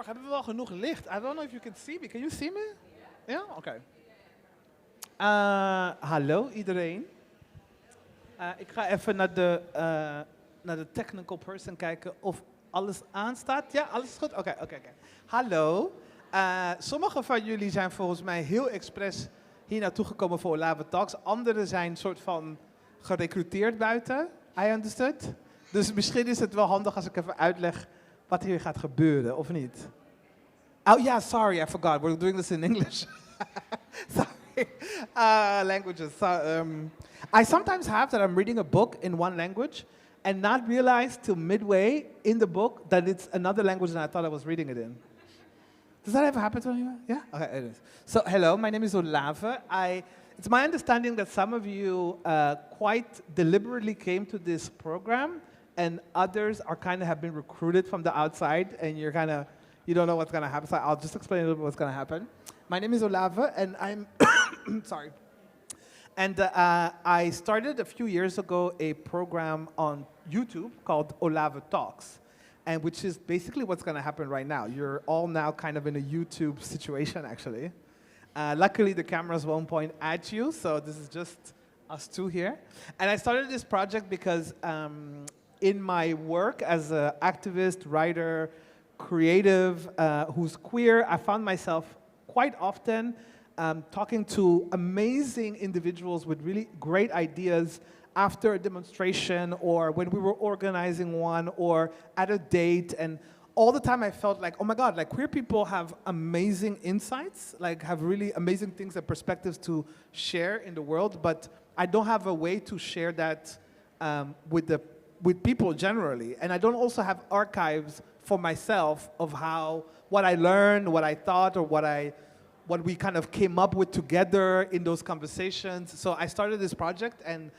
Hebben we wel genoeg licht? I don't know if you can see me. Can you see me? Ja? Oké. Hallo iedereen. Ik ga even naar de technical person kijken of alles aanstaat. Ja, alles is goed? Oké. Hallo. Sommige van jullie zijn volgens mij heel expres hier naartoe gekomen voor Olave Talks. Anderen zijn soort van gerecruiteerd buiten. I understood. Dus misschien is het wel handig als ik even uitleg wat hier gaat gebeuren, of niet? Oh yeah, sorry, I forgot. We're doing this in English. Sorry. Languages. I sometimes have that I'm reading a book in one language and not realize till midway in the book that it's another language than I thought I was reading it in. Does that ever happen to anyone? Yeah? Okay, it is. So, hello, my name is Olave. It's my understanding that some of you quite deliberately came to this program and others are have been recruited from the outside and you don't know what's going to happen. So I'll just explain a little bit what's going to happen. My name is Olave and I'm, sorry. And I started a few years ago a program on YouTube called Olave Talks, and which is basically what's going to happen right now. You're all now in a YouTube situation, actually. Luckily, the cameras won't point at you, so this is just us two here. And I started this project because in my work as an activist, writer, creative, who's queer, I found myself quite often talking to amazing individuals with really great ideas after a demonstration or when we were organizing one or at a date. And all the time I felt like, oh my God, queer people have amazing insights, have really amazing things and perspectives to share in the world, but I don't have a way to share that with people generally. And I don't also have archives for myself of what I learned, what I thought, or what we came up with together in those conversations. So I started this project, and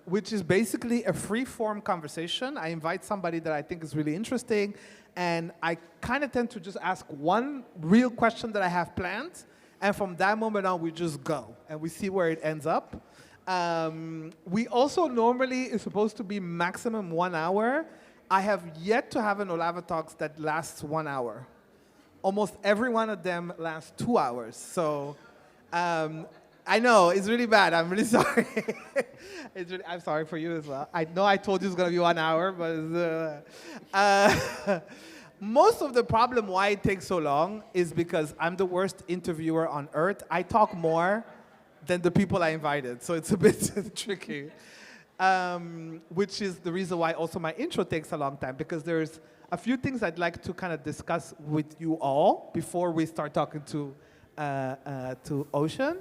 which is basically a free-form conversation. I invite somebody that I think is really interesting, and I tend to just ask one real question that I have planned, and from that moment on, we just go, and we see where it ends up. We also normally is supposed to be maximum 1 hour. I have yet to have an Olave Talks that lasts 1 hour. Almost every one of them lasts 2 hours. So I know, it's really bad. I'm really sorry. I'm sorry for you as well. I know I told you it's going to be 1 hour, but most of the problem why it takes so long is because I'm the worst interviewer on earth. I talk more than the people I invited, so it's a bit tricky. Which is the reason why also my intro takes a long time, because there's a few things I'd like to discuss with you all before we start talking to Otion,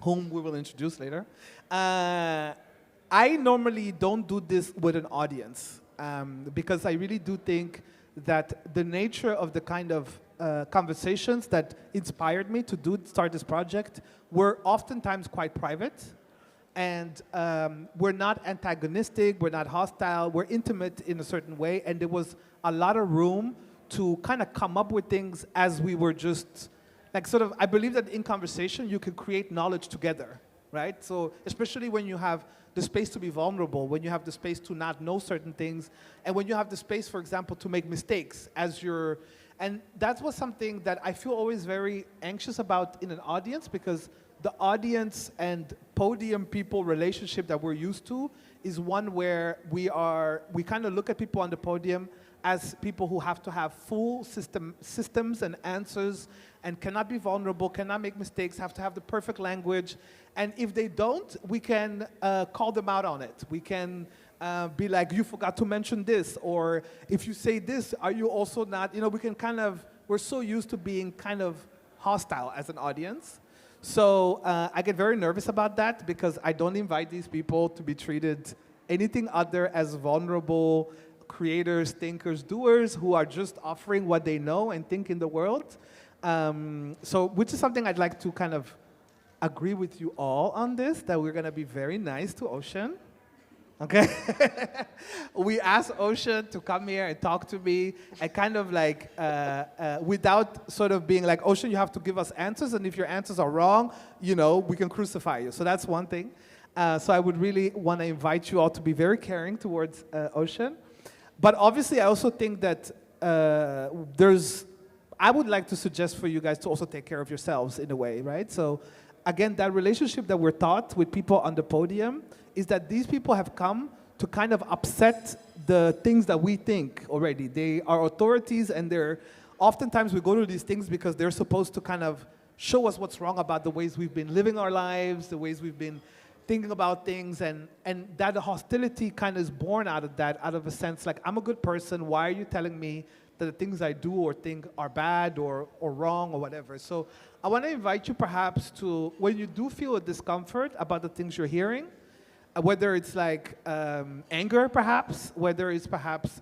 whom we will introduce later. I normally don't do this with an audience, because I really do think that the nature of the conversations that inspired me to start this project were oftentimes quite private. And we're not antagonistic, we're not hostile, we're intimate in a certain way, and there was a lot of room to come up with things as we were just, I believe that in conversation you can create knowledge together, right? So especially when you have the space to be vulnerable, when you have the space to not know certain things, and when you have the space, for example, to make mistakes and that was something that I feel always very anxious about in an audience, because the audience and podium people relationship that we're used to is one where we look at people on the podium as people who have to have full systems and answers and cannot be vulnerable, cannot make mistakes, have to have the perfect language. And if they don't, we can call them out on it. We can be like, you forgot to mention this, or if you say this, are you also not, we can we're so used to being hostile as an audience. So I get very nervous about that, because I don't invite these people to be treated anything other as vulnerable creators, thinkers, doers who are just offering what they know and think in the world. Which is something I'd like to agree with you all on this, that we're going to be very nice to Otion. Okay? We asked Otion to come here and talk to me and without being like, Otion, you have to give us answers, and if your answers are wrong, we can crucify you. So that's one thing. So I would really want to invite you all to be very caring towards Otion. But obviously I also think that I would like to suggest for you guys to also take care of yourselves in a way, right? So again, that relationship that we're taught with people on the podium is that these people have come to kind of upset the things that we think already. They are authorities, and oftentimes we go to these things because they're supposed to kind of show us what's wrong about the ways we've been living our lives, the ways we've been thinking about things, and that hostility kind of is born out of that, out of a sense like, I'm a good person, why are you telling me that the things I do or think are bad or wrong or whatever? So I want to invite you perhaps to, when you do feel a discomfort about the things you're hearing, whether it's like anger perhaps, whether it's perhaps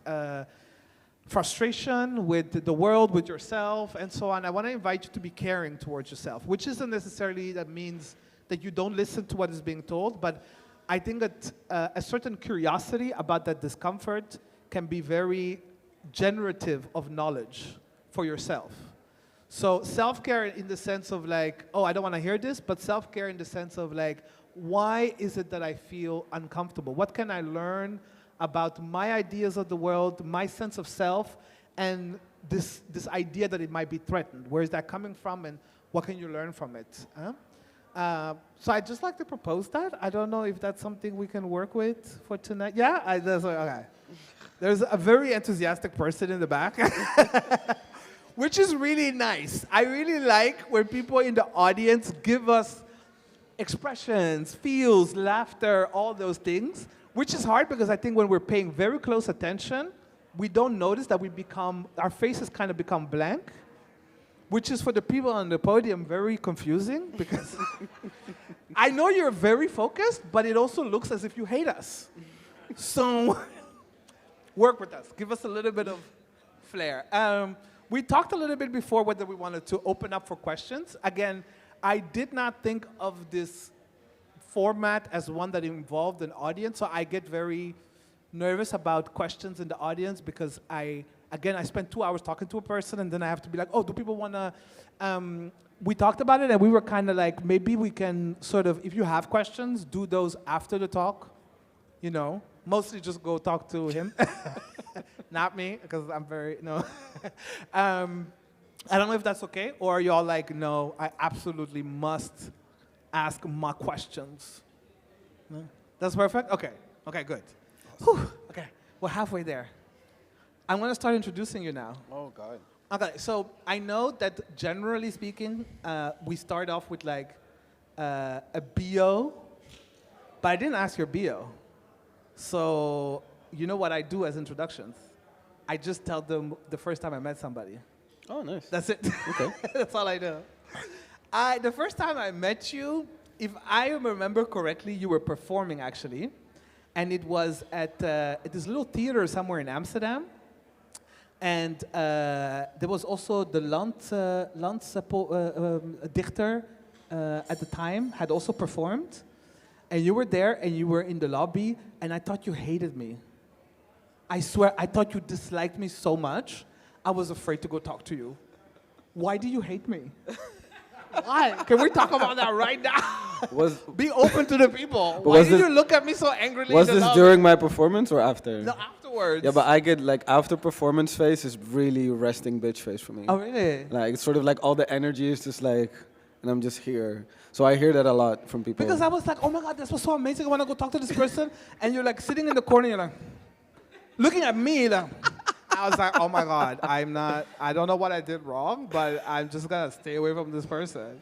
frustration with the world, with yourself, and so on, I want to invite you to be caring towards yourself, which isn't necessarily that means that you don't listen to what is being told, but I think that a certain curiosity about that discomfort can be very generative of knowledge for yourself. So self-care in the sense of like, oh, I don't want to hear this, but self-care in the sense of like, why is it that I feel uncomfortable? What can I learn about my ideas of the world, my sense of self, and this idea that it might be threatened? Where is that coming from, and what can you learn from it? So I'd just like to propose that. I don't know if that's something we can work with for tonight. Yeah? Okay. There's a very enthusiastic person in the back, which is really nice. I really like when people in the audience give us expressions, feels, laughter, all those things, which is hard because I think when we're paying very close attention, we don't notice that our faces kind of become blank, which is for the people on the podium very confusing because I know you're very focused, but it also looks as if you hate us. So work with us. Give us a little bit of flair. We talked a little bit before whether we wanted to open up for questions. Again, I did not think of this format as one that involved an audience, so I get very nervous about questions in the audience because I spent 2 hours talking to a person, and then I have to be like, oh, do people want to... we talked about it, and we were kind of like, maybe we can sort of, if you have questions, do those after the talk, you know. Mostly just go talk to him, not me, because I'm very, no. I don't know if that's okay, or y'all like, no, I absolutely must ask my questions. No? That's perfect? Okay, good. Awesome. Whew. Okay, we're halfway there. I'm going to start introducing you now. Oh, God. Okay, so I know that generally speaking, we start off with like a bio, but I didn't ask your bio. So you know what I do as introductions? I just tell them the first time I met somebody. Oh, nice. That's it. Okay. That's all I do. The first time I met you, if I remember correctly, you were performing actually, and it was at this little theater somewhere in Amsterdam. And there was also the dichter at the time had also performed. And you were there, and you were in the lobby, and I thought you hated me. I swear, I thought you disliked me so much, I was afraid to go talk to you. Why do you hate me? Why? Can we talk about that right now? Be open to the people. Why did you look at me so angrily? Was this during my performance or after? No, afterwards. Yeah, but I get like after performance face is really resting bitch face for me. Oh, really? Like it's sort of like all the energy is just like, and I'm just here. So I hear that a lot from people. Because I was like, oh my God, this was so amazing. I want to go talk to this person. And you're like sitting in the corner, you're like, looking at me. Like, I was like, oh my God, I don't know what I did wrong, but I'm just going to stay away from this person.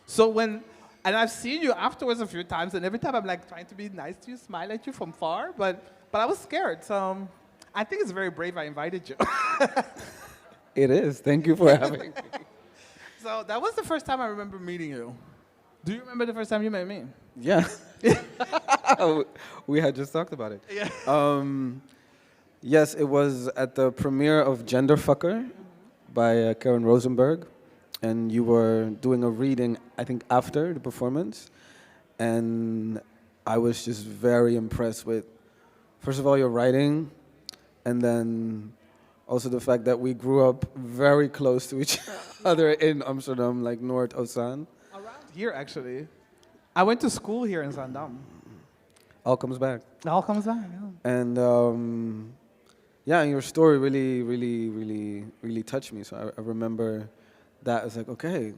So and I've seen you afterwards a few times, and every time I'm like trying to be nice to you, smile at you from far, but I was scared. So I think it's very brave I invited you. It is. Thank you for having me. So that was the first time I remember meeting you. Do you remember the first time you met me? Yeah. We had just talked about it. Yeah. Yes, it was at the premiere of Genderfucker by Karen Rosenberg. And you were doing a reading, I think, after the performance. And I was just very impressed with, first of all, your writing, and then also the fact that we grew up very close to each other in Amsterdam, like North Otion. Here, actually. I went to school here in Zandam. All comes back. It all comes back, yeah. And yeah, and your story really touched me. So I remember that. It's like, okay,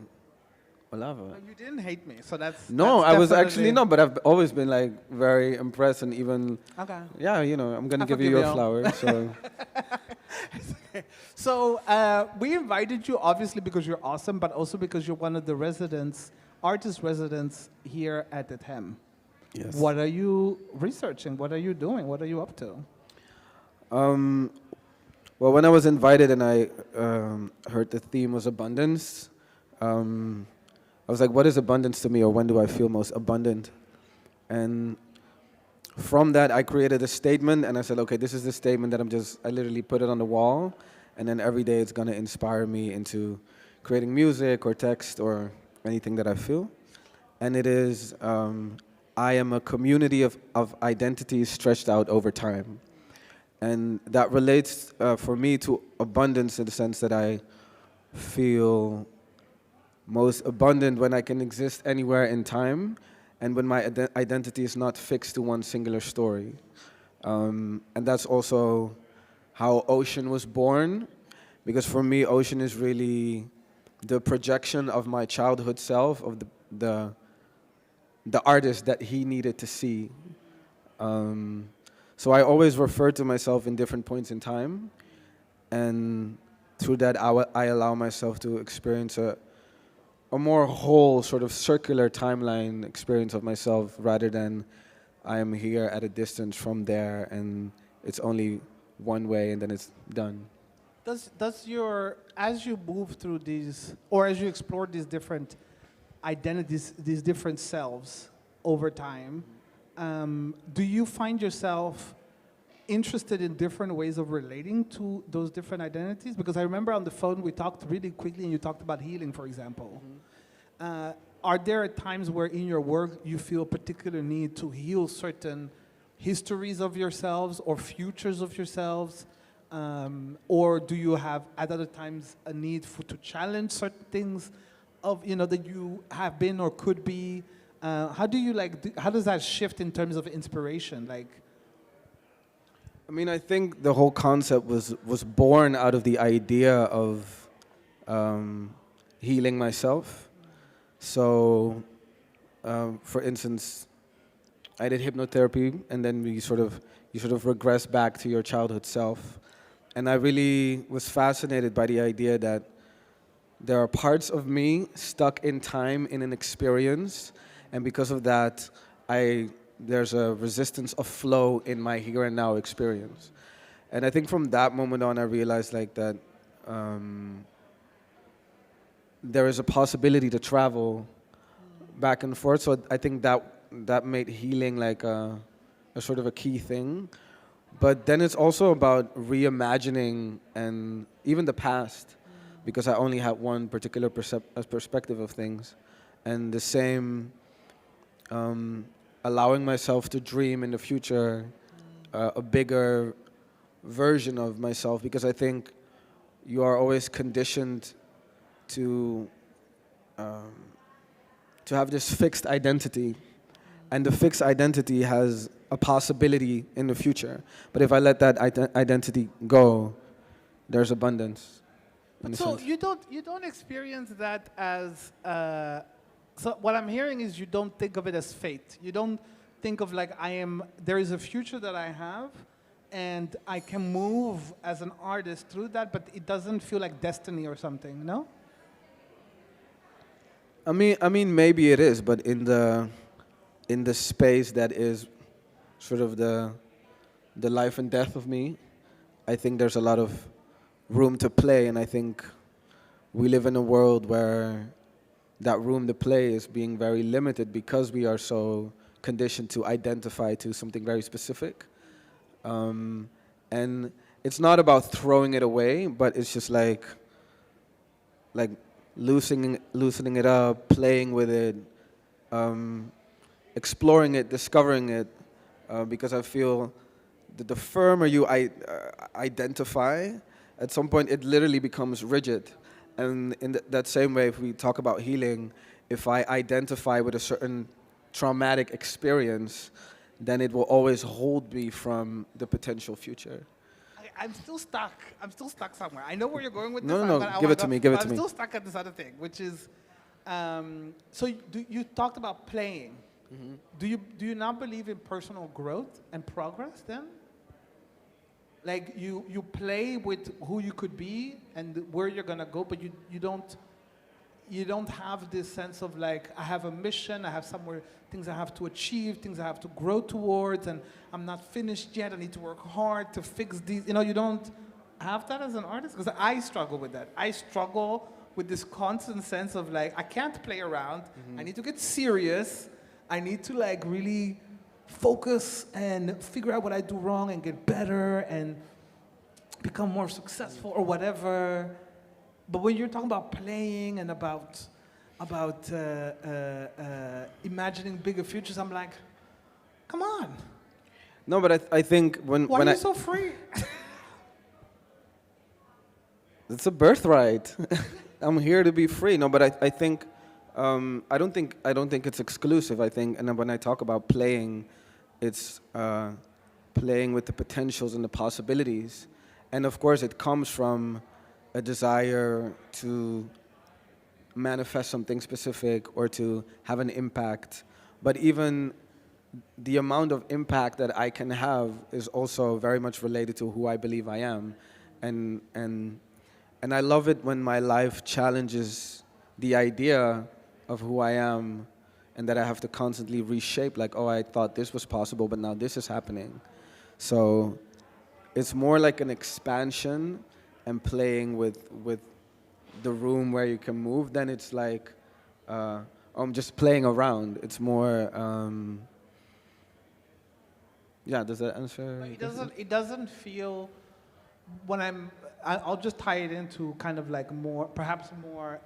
Olave. No, you didn't hate me, so No, that's I was actually definitely no, but I've always been like very impressed, and even okay. yeah, I'm gonna I give you forgive your you. flowers. So So we invited you obviously because you're awesome, but also because you're one of the artist residents here at the TEM. yes. What are you researching? What are you doing? What are you up to? Um, well, when I was invited and I heard the theme was abundance, I was like, what is abundance to me, or when do I feel most abundant? And from that, I created a statement, and I said, okay, this is the statement that I literally put it on the wall, and then every day it's going to inspire me into creating music or text or anything that I feel. And it is, I am a community of identities stretched out over time. And that relates for me to abundance in the sense that I feel most abundant when I can exist anywhere in time and when my identity is not fixed to one singular story. And that's also how Otion was born, because for me, Otion is really the projection of my childhood self, of the artist that he needed to see. So I always refer to myself in different points in time, and through that I allow myself to experience a more whole sort of circular timeline experience of myself, rather than I am here at a distance from there and it's only one way and then it's done. Does your as you move through these, or as you explore these different identities, these different selves over time, do you find yourself interested in different ways of relating to those different identities? Because I remember on the phone we talked really quickly, and you talked about healing, for example. Are there times where in your work you feel a particular need to heal certain histories of yourselves or futures of yourselves? Or do you have at other times a need to challenge certain things of that you have been or could be? How do you how does that shift in terms of inspiration? I mean, I think the whole concept was born out of the idea of healing myself. So, for instance, I did hypnotherapy, and then you sort of regress back to your childhood self. And I really was fascinated by the idea that there are parts of me stuck in time in an experience, and because of that, there's a resistance of flow in my here and now experience. And I think from that moment on, I realized that there is a possibility to travel back and forth. So I think that made healing like a sort of a key thing. But then it's also about reimagining and even the past, because I only had one particular perspective of things. And the same, allowing myself to dream in the future a bigger version of myself, because I think you are always conditioned to have this fixed identity, and the fixed identity has a possibility in the future. But if I let that identity go, there's abundance. So you don't experience that as so what I'm hearing is you don't think of it as fate. You don't think of there is a future that I have, and I can move as an artist through that, but it doesn't feel like destiny or something, no? I mean, maybe it is, but in the space that is sort of the life and death of me, I think there's a lot of room to play, and I think we live in a world where that room to play is being very limited because we are so conditioned to identify to something very specific. And it's not about throwing it away, but it's just like loosening it up, playing with it, exploring it, discovering it, because I feel that the firmer you identify, at some point it literally becomes rigid. And in that same way, if we talk about healing, if I identify with a certain traumatic experience, then it will always hold me from the potential future. I'm still stuck. I'm still stuck somewhere. I know where you're going with this. No, give it to me, give it to me. I'm still stuck at this other thing, which is, so you talked about playing. Mm-hmm. Do you not believe in personal growth and progress then? Like you play with who you could be and where you're gonna go, but you don't have this sense of like, I have a mission, I have somewhere, things I have to achieve, things I have to grow towards, and I'm not finished yet, I need to work hard to fix these. You don't have that as an artist? Because I struggle with that. I struggle with this constant sense of like, I can't play around, I need to get serious, I need to like really focus and figure out what I do wrong and get better and become more successful or whatever. But when you're talking about playing and about imagining bigger futures, I'm like, come on. No, but I think when Why are you so free? It's a birthright. I'm here to be free. No, but I think I don't think it's exclusive. I think, and when I talk about playing, it's playing with the potentials and the possibilities, and of course it comes from a desire to manifest something specific or to have an impact. But even the amount of impact that I can have is also very much related to who I believe I am. And I love it when my life challenges the idea of who I am and that I have to constantly reshape, like, oh, I thought this was possible, but now this is happening. So it's more like an expansion and playing with the room where you can move, then it's like I'm just playing around. It's more, yeah, does that answer? It doesn't feel, when I'll just tie it into kind of like perhaps more,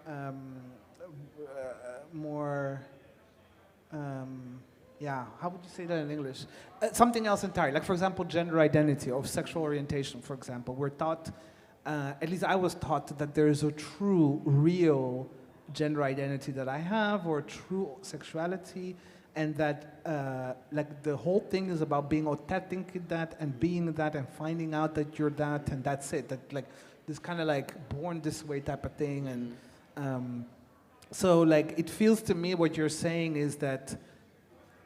how would you say that in English? Something else entirely, like for example, gender identity or sexual orientation, for example. We're taught, at least I was taught, that there is a true, real gender identity that I have, or true sexuality, and that like the whole thing is about being authentic in that and being that and finding out that you're that and that's it. That like this kind of like born this way type of thing. And so like it feels to me what you're saying is that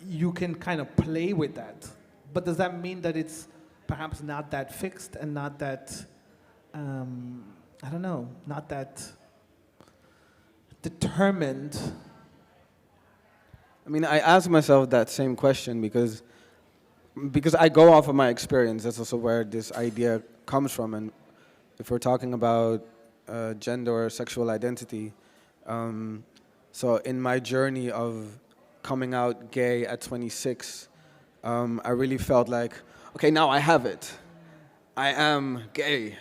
you can kind of play with that. But does that mean that it's perhaps not that fixed and not that, I don't know, not that determined? I mean, I ask myself that same question because I go off of my experience. That's also where this idea comes from. And if we're talking about gender or sexual identity, so in my journey of coming out gay at 26, I really felt like, okay, now I have it. I am gay.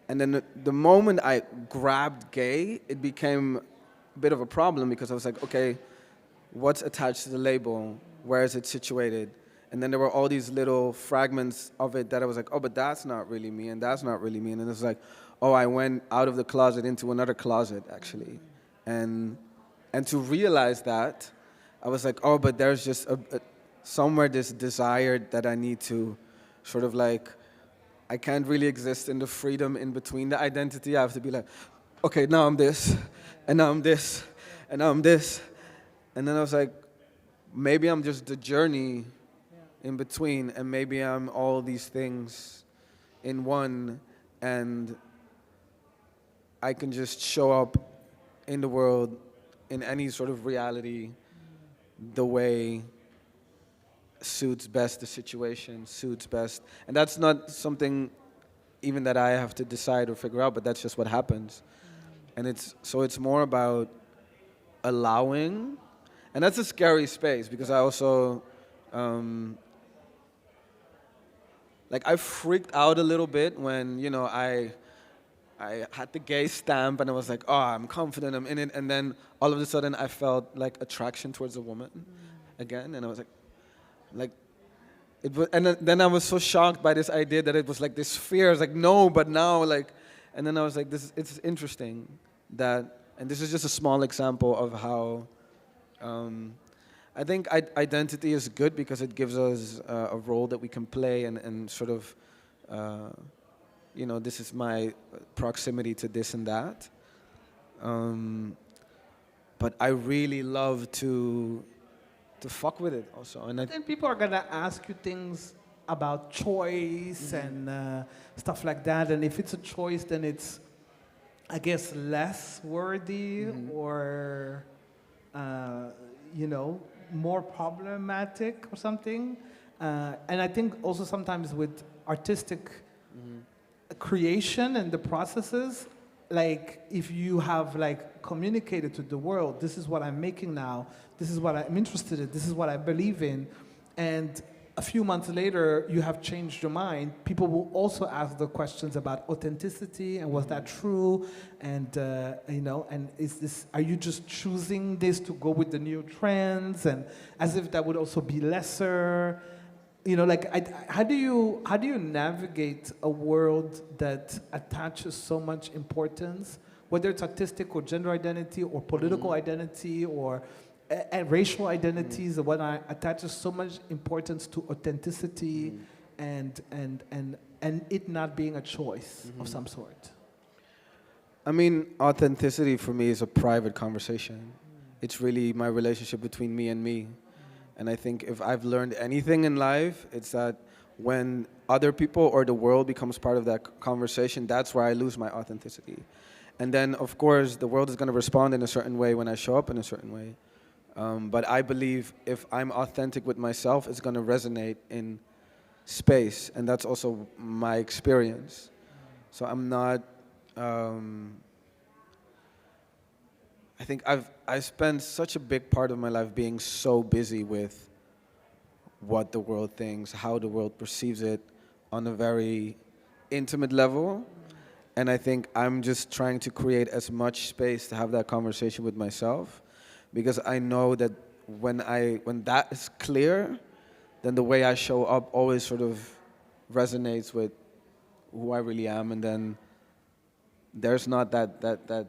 And then the moment I grabbed gay, it became a bit of a problem because I was like, okay, what's attached to the label? Where is it situated? And then there were all these little fragments of it that I was like, oh, but that's not really me, and that's not really me. And then it's like, oh, I went out of the closet into another closet, actually. And to realize that, I was like, oh, but there's just somewhere this desire that I need to sort of like, I can't really exist in the freedom in between the identity. I have to be like, okay, now I'm this, and now I'm this, and now I'm this. And then I was like, maybe I'm just the journey in between, and maybe I'm all these things in one, and I can just show up in the world in any sort of reality the way suits best the situation, suits best. And that's not something even that I have to decide or figure out, but that's just what happens. And it's more about allowing. And that's a scary space because I also, I freaked out a little bit when, I had the gay stamp and I was like, oh, I'm confident, I'm in it. And then all of a sudden I felt like attraction towards a woman again. And I was like, it was, and then I was so shocked by this idea that it was like this fear. I was like, no, but now, and then I was like, it's interesting that, and this is just a small example of how, I think identity is good because it gives us a role that we can play and sort of this is my proximity to this and that. But I really love to fuck with it also. And Then people are gonna ask you things about choice and stuff like that. And if it's a choice, then it's, I guess, less worthy or, more problematic or something. And I think also sometimes with artistic creation and the processes, like if you have like communicated to the world, this is what I'm making now, this is what I'm interested in, this is what I believe in, and a few months later you have changed your mind, people will also ask the questions about authenticity and was that true, and and are you just choosing this to go with the new trends, and as if that would also be lesser. How do you navigate a world that attaches so much importance, whether it's artistic or gender identity or political identity or racial identities, or what attaches so much importance to authenticity and it not being a choice of some sort? I mean, authenticity for me is a private conversation. It's really my relationship between me and me. And I think if I've learned anything in life, it's that when other people or the world becomes part of that conversation, that's where I lose my authenticity. And then, of course, the world is going to respond in a certain way when I show up in a certain way. But I believe if I'm authentic with myself, it's going to resonate in space. And that's also my experience. So I'm not... I think I spent such a big part of my life being so busy with what the world thinks, how the world perceives it on a very intimate level. And I think I'm just trying to create as much space to have that conversation with myself, because I know that when that is clear, then the way I show up always sort of resonates with who I really am, and then there's not that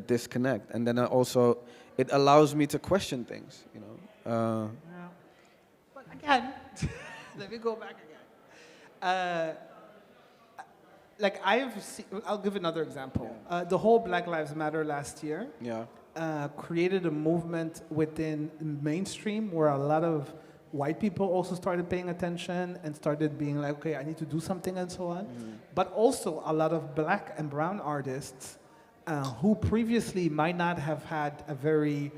disconnect. And then it allows me to question things, Yeah. But again, let me go back again. I'll give another example. The whole Black Lives Matter last year created a movement within mainstream where a lot of white people also started paying attention and started being like, okay, I need to do something and so on. But also a lot of black and brown artists who previously might not have had a very,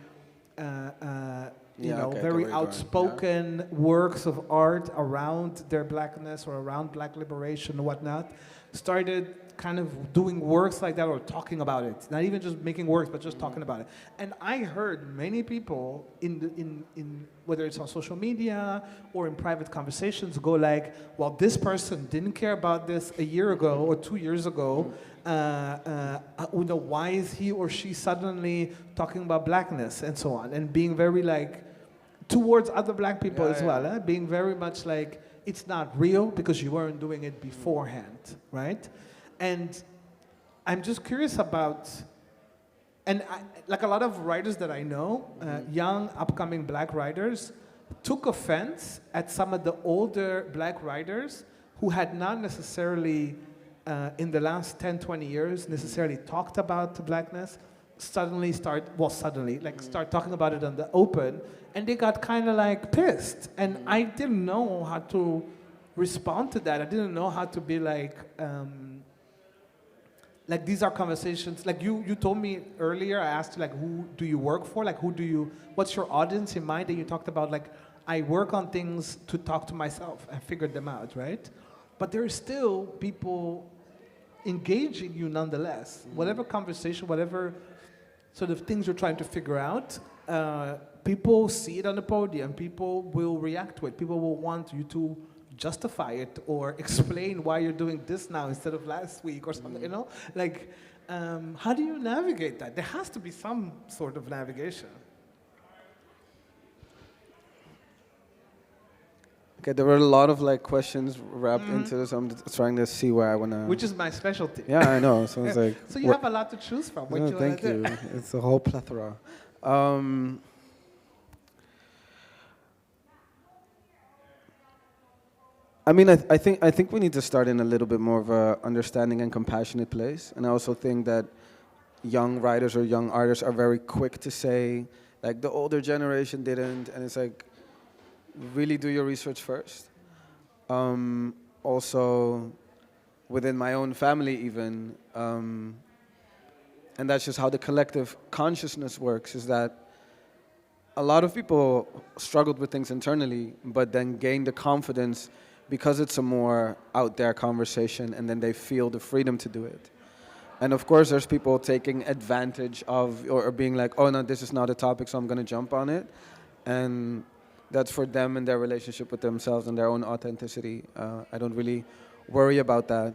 very outspoken works of art around their blackness or around black liberation and whatnot, started kind of doing works like that or talking about it. Not even just making works, but just talking about it. And I heard many people in whether it's on social media or in private conversations go like, well, this person didn't care about this a year ago or 2 years ago. Why is he or she suddenly talking about blackness and so on, and being very like towards other black people as well, being very much like it's not real because you weren't doing it beforehand, right? And I'm just curious about, and like a lot of writers that I know, young upcoming black writers, took offense at some of the older black writers who had not necessarily in the last 10, 20 years necessarily talked about blackness, start talking about it on the open, and they got kind of like pissed. And I didn't know how to respond to that. I didn't know how to be like these are conversations, like you told me earlier, I asked you like, who do you work for? Like what's your audience in mind? And you talked about like, I work on things to talk to myself and figure them out, right? But there are still people engaging you nonetheless. Whatever conversation, whatever sort of things you're trying to figure out, people see it on the podium, people will react to it, people will want you to justify it or explain why you're doing this now instead of last week or something, how do you navigate that? There has to be some sort of navigation. Okay, there were a lot of like questions wrapped into this. I'm just trying to see where I wanna. Which is my specialty. Yeah, I know. So it's like. So you have a lot to choose from. What thank you. It's a whole plethora. I mean, I think we need to start in a little bit more of a understanding and compassionate place. And I also think that young writers or young artists are very quick to say, like, the older generation didn't, and it's like, really do your research first. Also, within my own family even, and that's just how the collective consciousness works, is that a lot of people struggled with things internally, but then gained the confidence because it's a more out there conversation, and then they feel the freedom to do it. And of course, there's people taking advantage of, or being like, oh no, this is not a topic, so I'm going to jump on it. And that's for them and their relationship with themselves and their own authenticity. I don't really worry about that.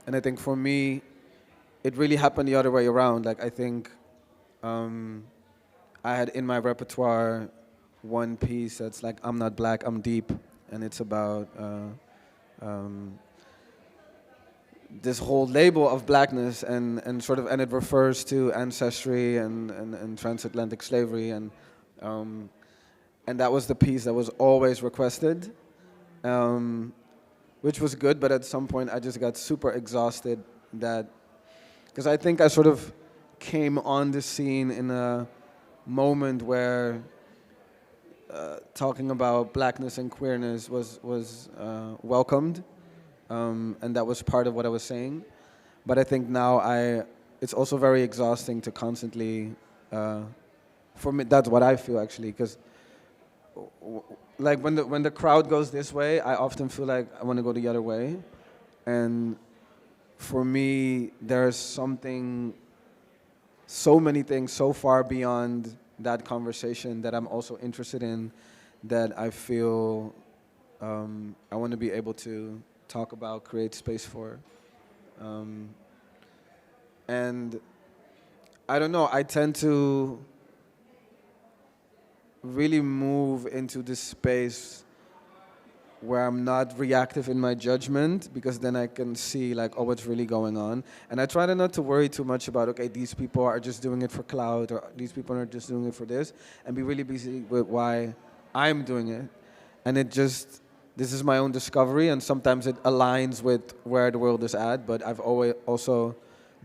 And I think for me, it really happened the other way around. Like, I think I had in my repertoire one piece that's like, I'm not black, I'm deep. And it's about this whole label of blackness and sort of, and it refers to ancestry and transatlantic slavery. And that was the piece that was always requested, which was good, but at some point I just got super exhausted because I think I sort of came on the scene in a moment where talking about blackness and queerness was welcomed, and that was part of what I was saying. But I think now it's also very exhausting to constantly, for me, that's what I feel actually, because like when the crowd goes this way, I often feel like I want to go the other way. And for me, there's something, so many things so far beyond that conversation that I'm also interested in, that I feel I want to be able to talk about, create space for. And I don't know, I tend to really move into this space where I'm not reactive in my judgment, because then I can see like, oh, what's really going on. And I try to not to worry too much about, okay, these people are just doing it for clout, or these people are just doing it for this, and be really busy with why I'm doing it. And this is my own discovery, and sometimes it aligns with where the world is at, but I've always also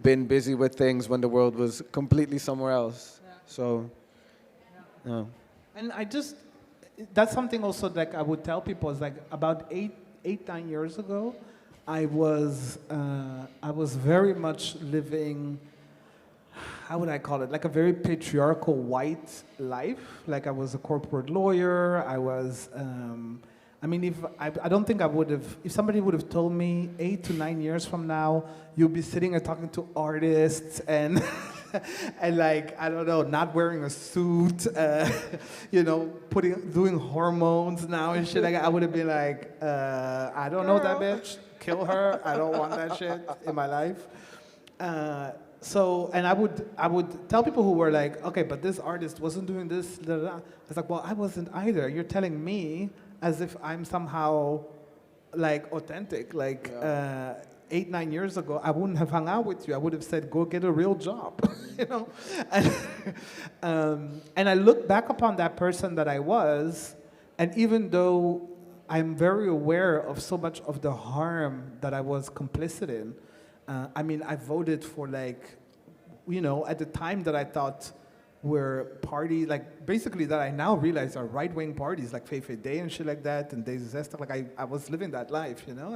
been busy with things when the world was completely somewhere else. Yeah. So, yeah. And that's something also like I would tell people, is like about 9 years ago, I was very much living, how would I call it, like a very patriarchal white life. Like I was a corporate lawyer, I was, I mean, I don't think I would have, if somebody would have told me 8 to 9 years from now, you'll be sitting and talking to artists and and like, I don't know, not wearing a suit, you know, doing hormones now and shit, like, I would have been like, I don't know that bitch, kill her, I don't want that shit in my life. So, and I would tell people who were like, okay, but this artist wasn't doing this, blah, blah, blah. I was like, well, I wasn't either. You're telling me as if I'm somehow like authentic, like 8, 9 years ago, I wouldn't have hung out with you. I would have said, go get a real job, you know? And I look back upon that person that I was, and even though I'm very aware of so much of the harm that I was complicit in, I mean, I voted for like, you know, at the time that I thought were parties, like basically that I now realize are right-wing parties, like Fefe Day and shit like that, and deze, like I was living that life, you know?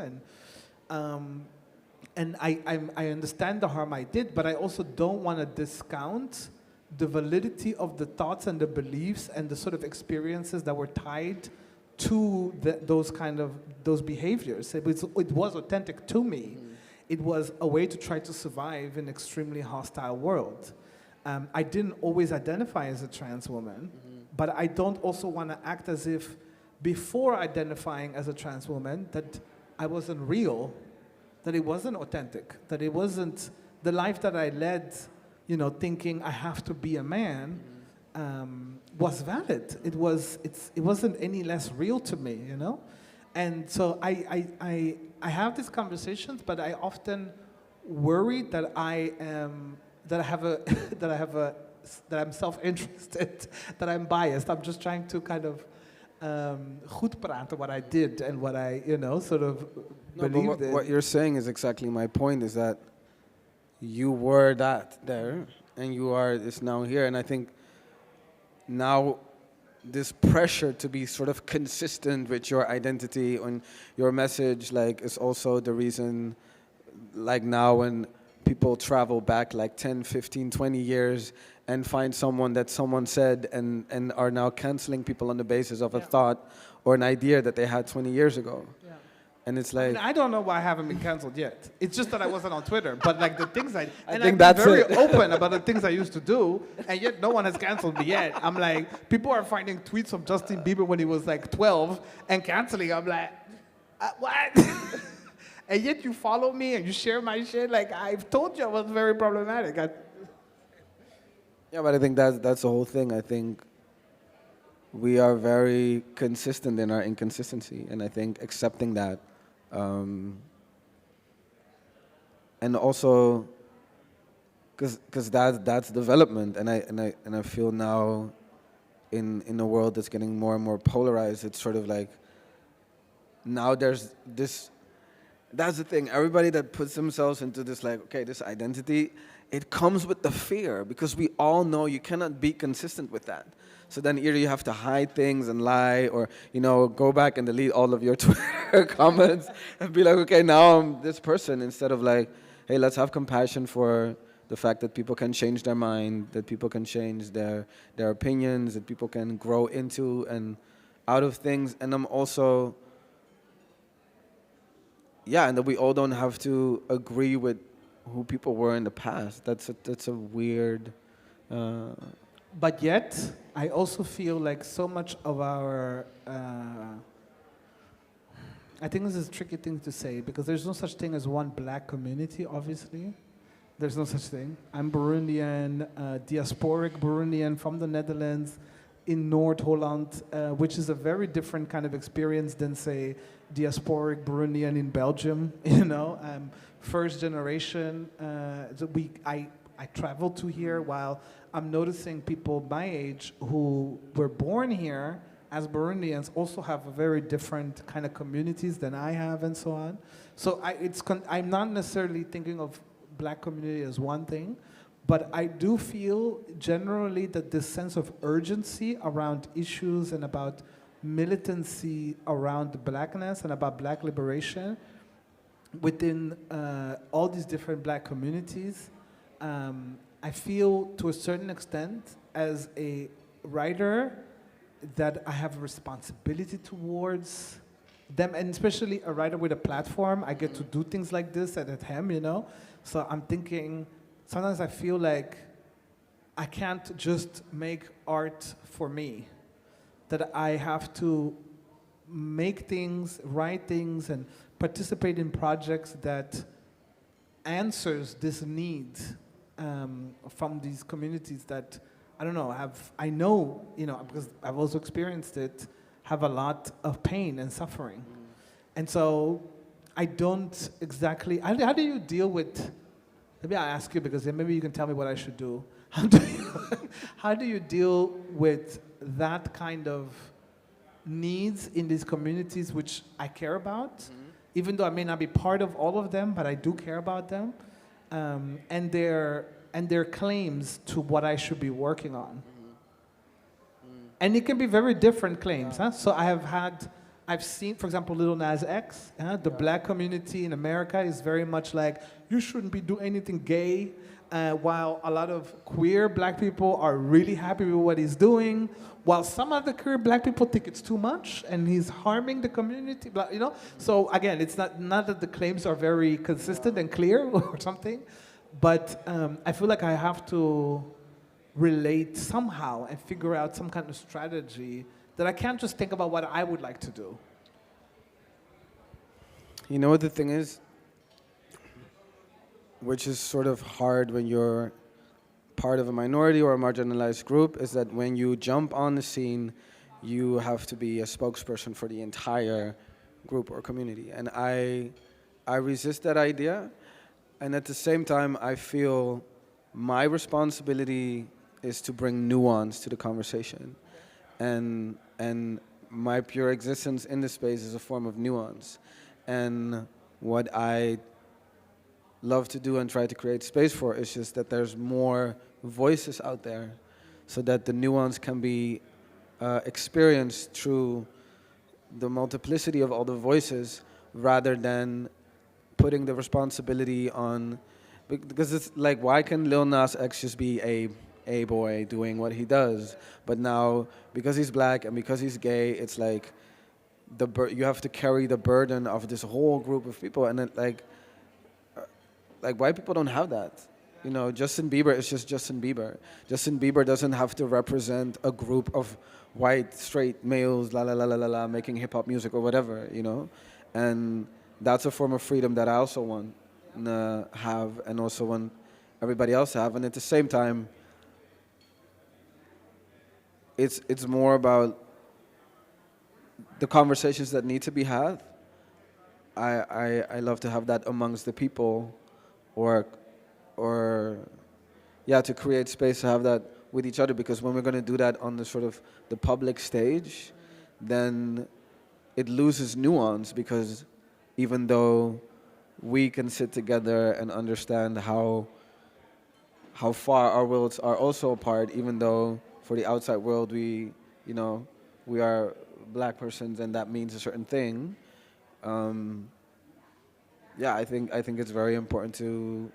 And I understand the harm I did, but I also don't want to discount the validity of the thoughts and the beliefs and the sort of experiences that were tied to those behaviors. It was authentic to me. It was a way to try to survive in an extremely hostile world. I didn't always identify as a trans woman, but I don't also want to act as if before identifying as a trans woman that I wasn't real, that it wasn't authentic, that it wasn't the life that I led, you know, thinking I have to be a man, was valid. It wasn't any less real to me, you know? And so I have these conversations, but I often worry that I'm self-interested, that I'm biased. I'm just trying to kind of goed praten what I did and what I, sort of No, but believed in. what you're saying is exactly my point, is that you were that there, and you are this now here. And I think now this pressure to be sort of consistent with your identity and your message, like, is also the reason, like now when people travel back like 10, 15, 20 years and find someone that someone said and are now canceling people on the basis of a thought or an idea that they had 20 years ago. Yeah. And it's like... I don't know why I haven't been canceled yet. It's just that I wasn't on Twitter. But like the things think I've that's been very it. open about the things I used to do, and yet no one has canceled me yet. I'm like, people are finding tweets of Justin Bieber when he was like 12 and canceling. I'm like, what? And yet you follow me and you share my shit. Like, I've told you I was very problematic. Yeah, but I think that's the whole thing. I think we are very consistent in our inconsistency, and I think accepting that, and also because that's development, and I feel now in a world that's getting more and more polarized, it's sort of like now there's this. That's the thing. Everybody that puts themselves into this, like, okay, this identity, it comes with the fear, because we all know you cannot be consistent with that. So then either you have to hide things and lie, or, go back and delete all of your Twitter comments and be like, okay, now I'm this person, instead of like, hey, let's have compassion for the fact that people can change their mind, that people can change their opinions, that people can grow into and out of things. And I'm also... Yeah, and that we all don't have to agree with who people were in the past. That's a weird... But yet, I also feel like so much of our... I think this is a tricky thing to say, because there's no such thing as one black community, obviously. There's no such thing. I'm Burundian, diasporic Burundian from the Netherlands, in North Holland, which is a very different kind of experience than, say, diasporic Burundian in Belgium. First generation. I traveled to here, while I'm noticing people my age who were born here as Burundians also have a very different kind of communities than I have, and so on. So I'm not necessarily thinking of black community as one thing. But I do feel generally that this sense of urgency around issues and about militancy around blackness and about black liberation within all these different black communities, I feel to a certain extent as a writer that I have a responsibility towards them, and especially a writer with a platform. I get to do things like this at him, So I'm thinking... Sometimes I feel like I can't just make art for me, that I have to make things, write things, and participate in projects that answers this need from these communities that, I don't know, because I've also experienced it, have a lot of pain and suffering. And so I don't exactly, how do you deal with... Maybe I'll ask you, because then maybe you can tell me what I should do. How do you deal with that kind of needs in these communities, which I care about, even though I may not be part of all of them, but I do care about them, and their claims to what I should be working on. And it can be very different claims. Huh? So I've seen, for example, Lil Nas X, the black community in America is very much like, you shouldn't be doing anything gay, while a lot of queer black people are really happy with what he's doing, while some other queer black people think it's too much and he's harming the community, So again, it's not that the claims are very consistent and clear or something, but I feel like I have to relate somehow and figure out some kind of strategy that I can't just think about what I would like to do. You know what the thing is? Which is sort of hard when you're part of a minority or a marginalized group, is that when you jump on the scene, you have to be a spokesperson for the entire group or community. And I resist that idea. And at the same time, I feel my responsibility is to bring nuance to the conversation. And my pure existence in the space is a form of nuance. And what I love to do and try to create space for is just that there's more voices out there so that the nuance can be experienced through the multiplicity of all the voices rather than putting the responsibility on, because it's like, why can Lil Nas X just be a boy doing what he does, but now because he's black and because he's gay, it's like you have to carry the burden of this whole group of people, and it, like white people don't have that. You know, Justin Bieber is just Justin Bieber. Justin Bieber doesn't have to represent a group of white straight males, la la la la la la, making hip hop music or whatever. You know, and that's a form of freedom that I also want to have, and also want everybody else to have. And at the same time, it's more about the conversations that need to be had. I love to have that amongst the people, or yeah, to create space to have that with each other, because when we're going to do that on the sort of the public stage, then it loses nuance, because even though we can sit together and understand how far our worlds are also apart, even though for the outside world we are black persons and that means a certain thing. Yeah, I think it's very important to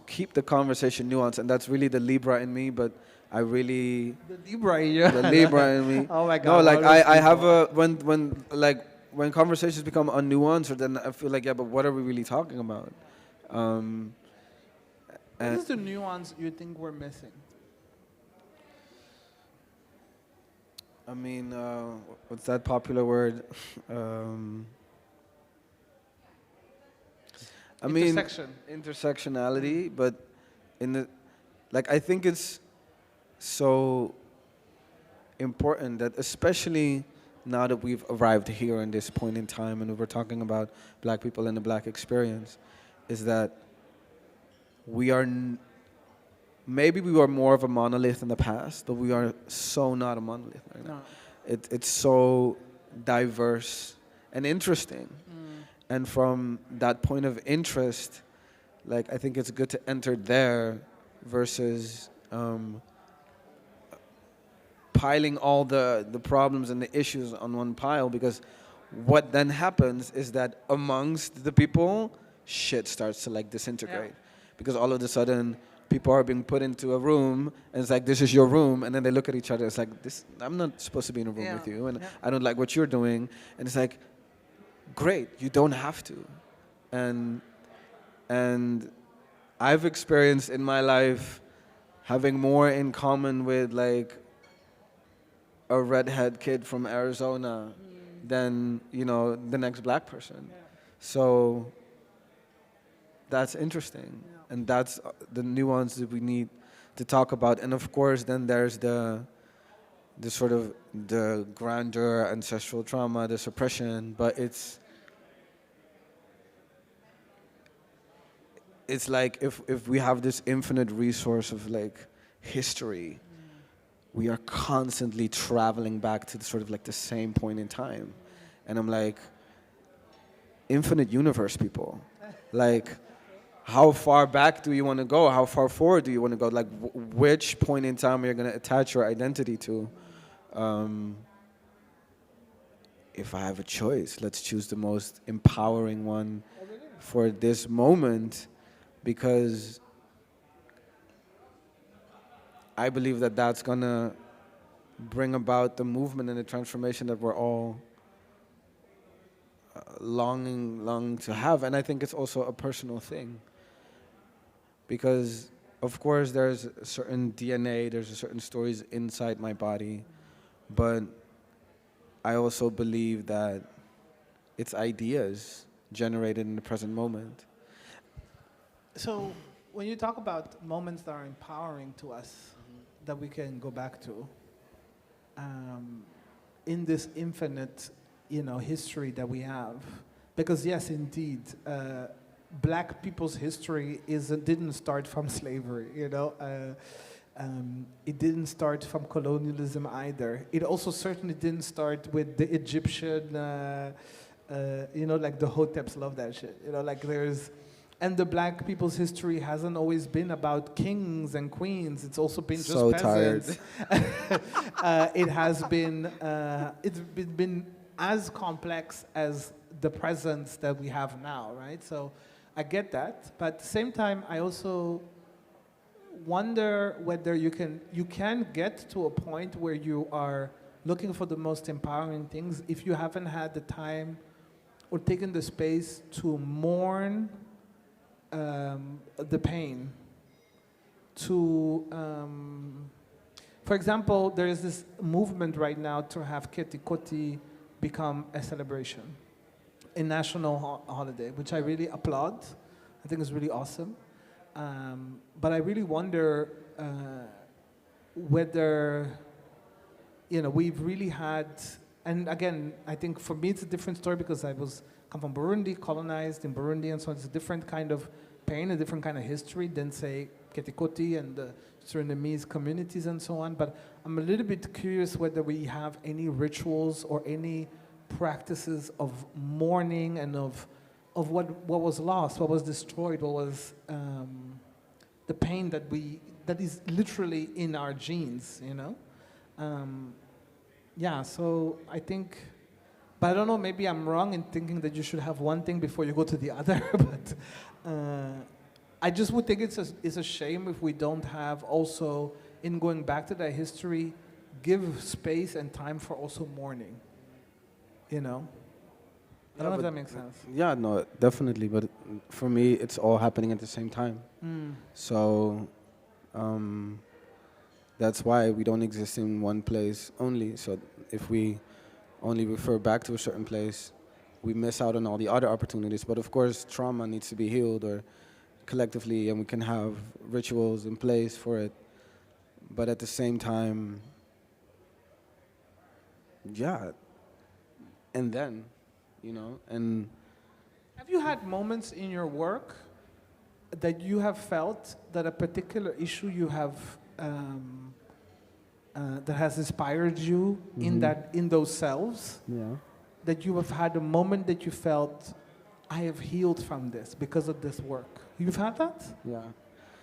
keep the conversation nuanced, and that's really the Libra in me. But I really The Libra in you. the Libra in me. Oh my God. No, like what is I have Libra? when conversations become unnuanced, or then I feel like, yeah, but what are we really talking about? What is the nuance you think we're missing? I mean, what's that popular word? I mean, intersectionality, but I think it's so important that, especially now that we've arrived here in this point in time and we're talking about black people and the black experience, is that we are, maybe we were more of a monolith in the past, but we are so not a monolith right now. No. It's so diverse and interesting. And from that point of interest, like, I think it's good to enter there versus piling all the problems and the issues on one pile, because what then happens is that amongst the people, shit starts to like disintegrate. Yeah. Because all of a sudden, people are being put into a room, and it's like, this is your room, and then they look at each other, it's like, this, I'm not supposed to be in a room with you, and I don't like what you're doing, and it's like, great, you don't have to. And I've experienced in my life having more in common with like a redhead kid from Arizona than, you know, the next black person. Yeah. So that's interesting. Yeah. And that's the nuance that we need to talk about. And of course, then there's the sort of the grandeur, ancestral trauma, the suppression, but it's like if we have this infinite resource of like history, we are constantly traveling back to the sort of like the same point in time. And I'm like, infinite universe, people. Like, how far back do you want to go? How far forward do you want to go? Like, which point in time are you going to attach your identity to? If I have a choice, let's choose the most empowering one for this moment, because I believe that that's going to bring about the movement and the transformation that we're all longing to have. And I think it's also a personal thing. Because, of course, there's a certain DNA, there's a certain stories inside my body, but I also believe that it's ideas generated in the present moment. So when you talk about moments that are empowering to us, that we can go back to, in this infinite, history that we have, because yes, indeed, black people's history didn't start from slavery, It didn't start from colonialism either. It also certainly didn't start with the Egyptian, like the Hoteps love that shit. And the black people's history hasn't always been about kings and queens. It's also been just so peasants. Tired. It has been, it's been as complex as the presence that we have now, right? So I get that, but at the same time, I also wonder whether you can get to a point where you are looking for the most empowering things if you haven't had the time or taken the space to mourn the pain. For example, there is this movement right now to have Ketikoti become a celebration, a national holiday, which I really applaud. I think it's really awesome. But I really wonder whether, we've really had, and again, I think for me it's a different story because I come from Burundi, colonized in Burundi, and so it's a different kind of pain, a different kind of history than, say, Ketikoti and the Surinamese communities and so on. But I'm a little bit curious whether we have any rituals or any practices of mourning and of what was lost, what was destroyed, what was the pain that is literally in our genes, so I think, but I don't know, maybe I'm wrong in thinking that you should have one thing before you go to the other, but I just would think it's a shame if we don't have also, in going back to that history, give space and time for also mourning, I don't know if that makes sense. Yeah, no, definitely. But for me, it's all happening at the same time. So that's why we don't exist in one place only. So if we only refer back to a certain place, we miss out on all the other opportunities. But of course, trauma needs to be healed or collectively, and we can have rituals in place for it. But at the same time, and then, and have you had moments in your work that you have felt that a particular issue you have that has inspired you in those selves? Yeah. That you have had a moment that you felt, I have healed from this because of this work. You've had that? Yeah.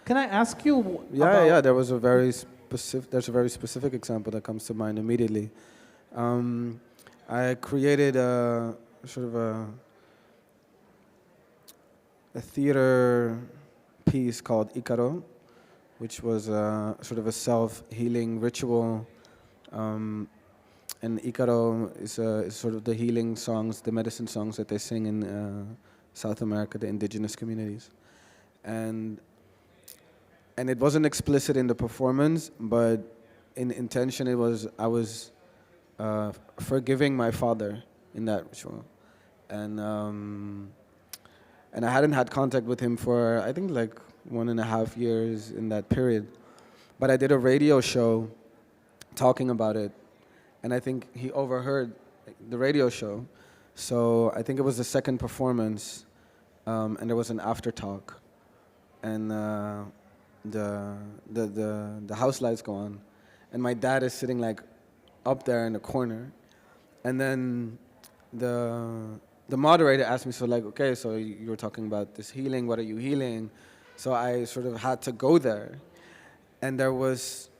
Can I ask you? Yeah. There's a very specific example that comes to mind immediately. I created a sort of a theater piece called Icaro, which was sort of a self-healing ritual. And Icaro is sort of the healing songs, the medicine songs that they sing in South America, the indigenous communities. And it wasn't explicit in the performance, but in intention I was forgiving my father in that ritual. And I hadn't had contact with him for, I think, like 1.5 years in that period. But I did a radio show talking about it, and I think he overheard the radio show. So I think it was the second performance, and there was an after talk, and the house lights go on, and my dad is sitting like up there in the corner, and then the moderator asked me, so like, okay, so you were talking about this healing, what are you healing? So I sort of had to go there. And there was,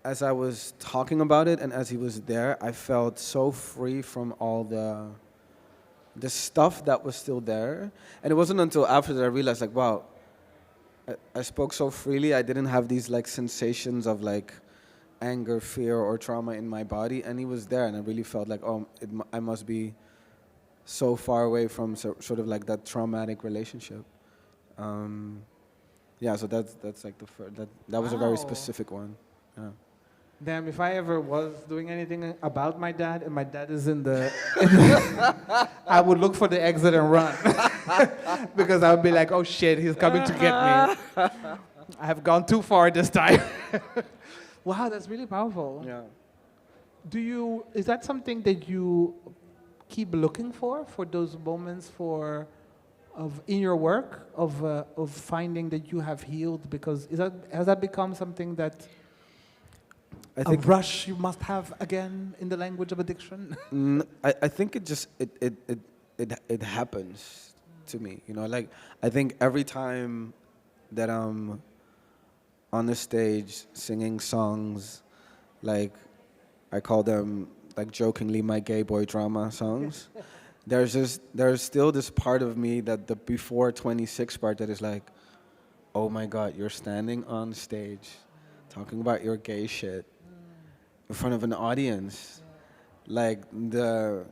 as I was talking about it and as he was there, I felt so free from all the stuff that was still there. And it wasn't until after that I realized, like, wow, I spoke so freely, I didn't have these like sensations of like anger, fear, or trauma in my body. And he was there, and I really felt like, oh, I must be so far away from sort of like that traumatic relationship. So that's like the first, that was a very specific one. Yeah. Damn, if I ever was doing anything about my dad and my dad is in the I would look for the exit and run. Because I would be like, oh shit, he's coming to get me. I have gone too far this time. Wow, that's really powerful. Yeah. Is that something that you keep looking for those moments for in your work of finding that you have healed? Because has that become something that I think rush you must have again in the language of addiction? I think it happens to me. You know, like I think every time that I'm on the stage singing songs, like I call them like jokingly my gay boy drama songs. There's still this part of me that the before 26 part that is like, oh my God, you're standing on stage talking about your gay shit in front of an audience. Like the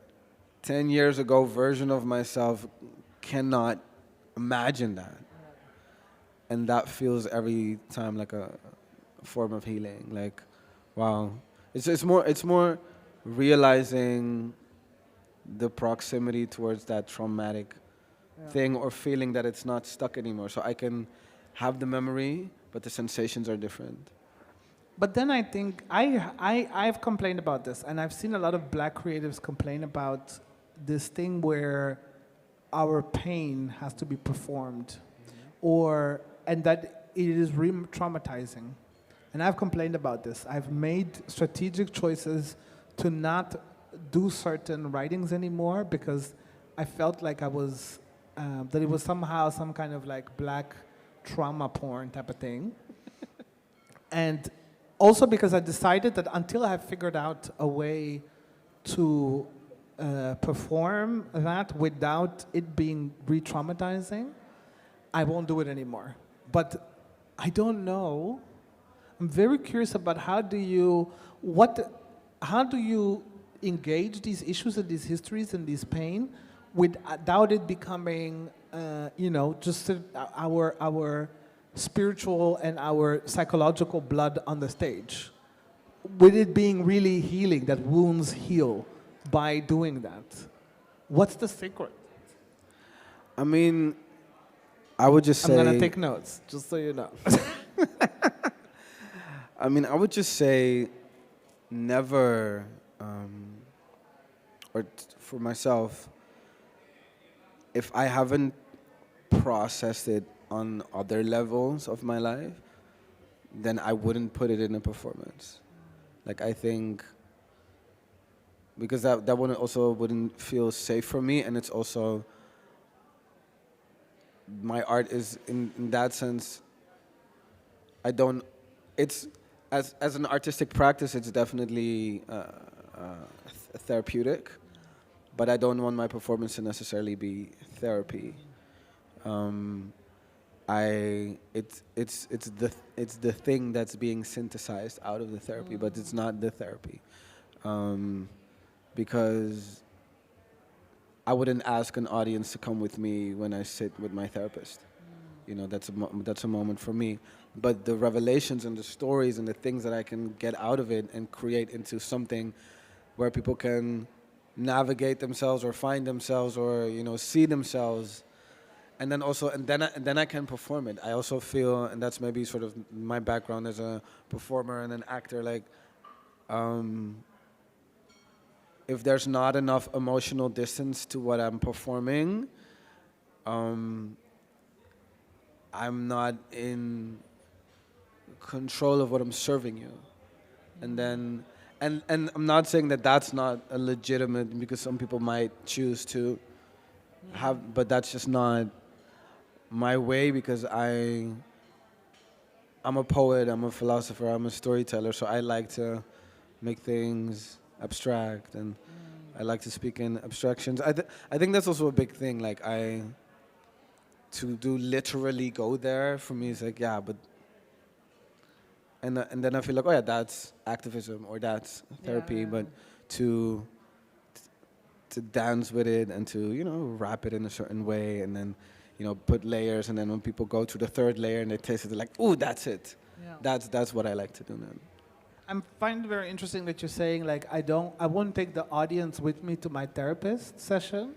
10 years ago version of myself cannot imagine that. And that feels every time like a form of healing. Like, wow. It's more realizing the proximity towards that traumatic thing or feeling that it's not stuck anymore. So I can have the memory, but the sensations are different. But then I think I've complained about this, and I've seen a lot of black creatives complain about this thing where our pain has to be performed, and that it is re-traumatizing. And I've complained about this. I've made strategic choices to not do certain writings anymore because I felt like I was, that it was somehow some kind of like black trauma porn type of thing. And also because I decided that until I have figured out a way to perform that without it being re-traumatizing, I won't do it anymore. But I don't know. I'm very curious about how do you engage these issues and these histories and this pain without it becoming, just our spiritual and our psychological blood on the stage. With it being really healing, that wounds heal by doing that. What's the secret? I mean, I would just say... I'm going to take notes, just so you know. I mean, I would just say never, for myself, if I haven't processed it on other levels of my life, then I wouldn't put it in a performance. Like, I think, because that wouldn't feel safe for me, and it's also, my art is, in that sense, as an artistic practice, it's definitely therapeutic, but I don't want my performance to necessarily be therapy. It's the thing that's being synthesized out of the therapy, but it's not the therapy, because I wouldn't ask an audience to come with me when I sit with my therapist. You know, that's a moment for me. But the revelations and the stories and the things that I can get out of it and create into something where people can navigate themselves or find themselves or, see themselves. And then I can perform it. I also feel, and that's maybe sort of my background as a performer and an actor, like, if there's not enough emotional distance to what I'm performing, I'm not in control of what I'm serving you. And then, and I'm not saying that that's not a legitimate, because some people might choose to have, but that's just not my way, because I'm a poet, I'm a philosopher, I'm a storyteller, so I like to make things abstract, and I like to speak in abstractions. I think that's also a big thing, like to do literally go there, for me, is like, yeah, but, and then I feel like, oh yeah, that's activism, or that's therapy, but to dance with it, and to, wrap it in a certain way, and then, put layers, and then when people go to the third layer and they taste it, they're like, ooh, that's it. Yeah. That's what I like to do now. I find it very interesting that you're saying, like, I won't take the audience with me to my therapist session.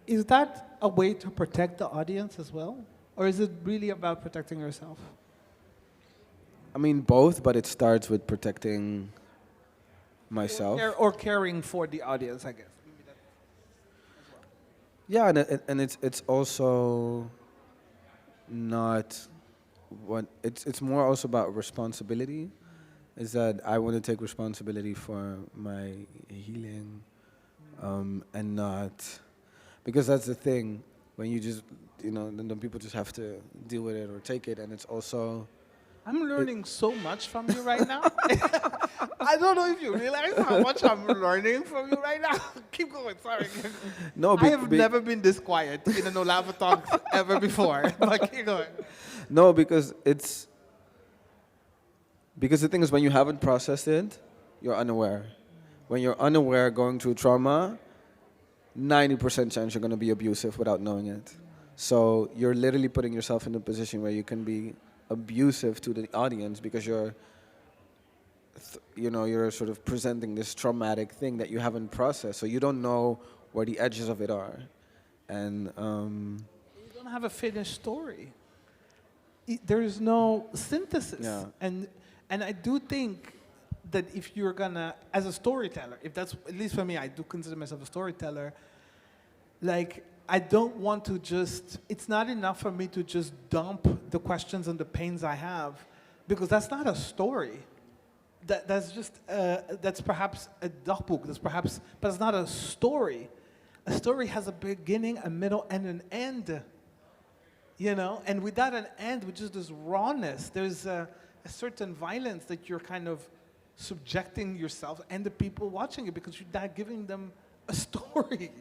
Is that a way to protect the audience as well? Or is it really about protecting yourself? I mean, both, but it starts with protecting myself. Or caring for the audience, I guess. Maybe that as well. Yeah, and it's also not what it's more also about responsibility. Is that I want to take responsibility for my healing, and not because that's the thing when you just then people just have to deal with it or take it, and it's also I'm learning so much from you right now. I don't know if you realize how much I'm learning from you right now. Keep going, sorry. no. I have never been this quiet in an Olave Talks ever before. But keep going. No, because the thing is when you haven't processed it, you're unaware. When you're unaware going through trauma, 90% chance you're going to be abusive without knowing it. So you're literally putting yourself in a position where you can be abusive to the audience because you're sort of presenting this traumatic thing that you haven't processed. So you don't know where the edges of it are. And you don't have a finished story. There is no synthesis. Yeah. And I do think that if you're gonna, as a storyteller, if that's, at least for me, I do consider myself a storyteller, like, I don't want to just, it's not enough for me to just dump the questions and the pains I have, because that's not a story. That's just, that's perhaps a dagboek, but it's not a story. A story has a beginning, a middle, and an end. And without an end, with just this rawness, there's a certain violence that you're kind of subjecting yourself and the people watching it because you're not giving them a story.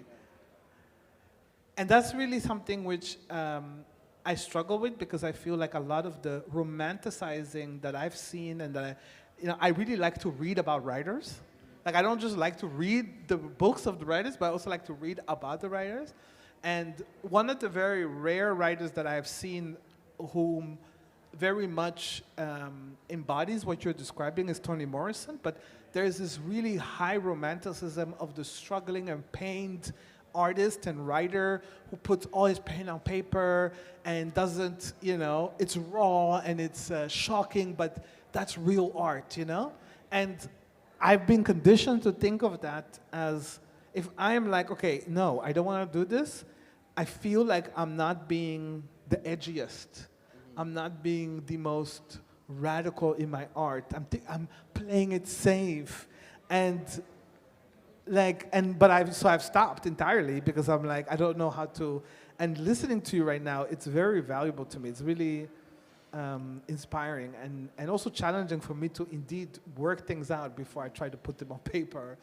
And that's really something which I struggle with because I feel like a lot of the romanticizing that I've seen and that I really like to read about writers. Like, I don't just like to read the books of the writers, but I also like to read about the writers. And one of the very rare writers that I've seen whom very much embodies what you're describing is Toni Morrison, but there's this really high romanticism of the struggling and pained artist and writer who puts all his pain on paper and doesn't, it's raw and it's shocking, but that's real art, And I've been conditioned to think of that as, if I am like, okay, no, I don't want to do this, I feel like I'm not being the edgiest. I'm not being the most radical in my art. I'm playing it safe. But I've stopped entirely because I'm like, I don't know how to, and listening to you right now, it's very valuable to me. It's really inspiring and also challenging for me to indeed work things out before I try to put them on paper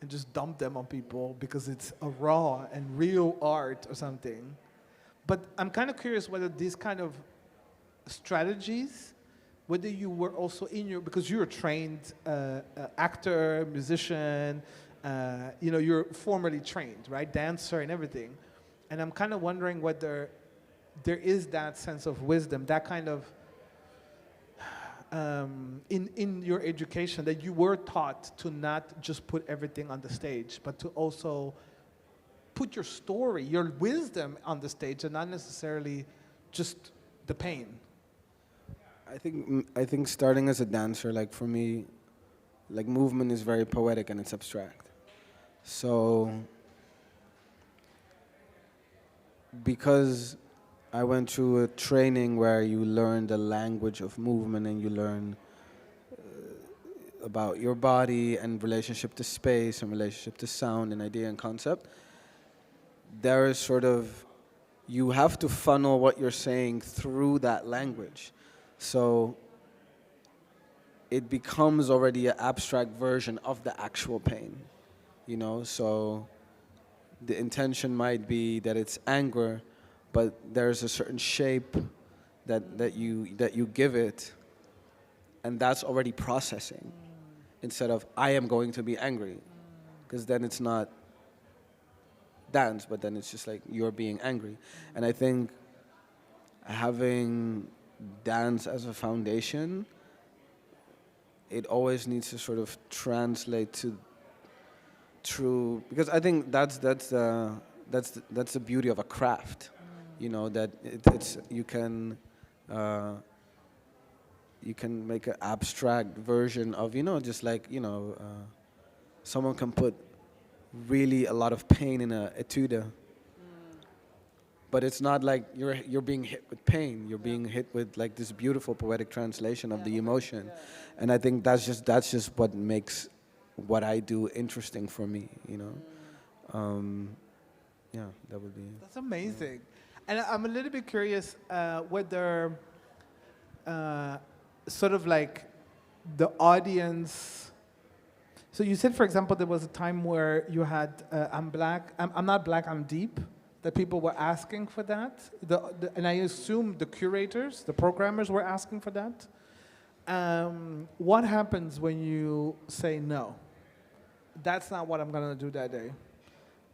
and just dump them on people because it's a raw and real art or something. But I'm kind of curious whether these kind of strategies, whether you were also because you're a trained actor, musician, you're formally trained, right? Dancer and everything. And I'm kind of wondering whether there is that sense of wisdom, that kind of, in your education, that you were taught to not just put everything on the stage, but to also put your story, your wisdom on the stage and not necessarily just the pain. I think starting as a dancer, like for me, like movement is very poetic and it's abstract. So because I went through a training where you learn the language of movement and you learn about your body and relationship to space and relationship to sound and idea and concept, there is sort of, you have to funnel what you're saying through that language. So it becomes already an abstract version of the actual pain, So the intention might be that it's anger, but there's a certain shape that you give it, and that's already processing, instead of I am going to be angry, because then it's not dance, but then it's just like you're being angry. And I think having dance as a foundation, it always needs to sort of translate to true, because I think that's the beauty of a craft, that it's you can make an abstract version of just like someone can put really a lot of pain in a etude, but it's not like you're being hit with pain. You're being hit with like this beautiful poetic translation of the emotion, and I think that's just what makes what I do interesting for me. You know, yeah, that would be. That's amazing. And I'm a little bit curious whether sort of like the audience. So you said, for example, there was a time where you had I'm black, I'm not black, I'm deep. That people were asking for that, and I assume the curators, the programmers were asking for that. What happens when you say no? That's not what I'm gonna do that day.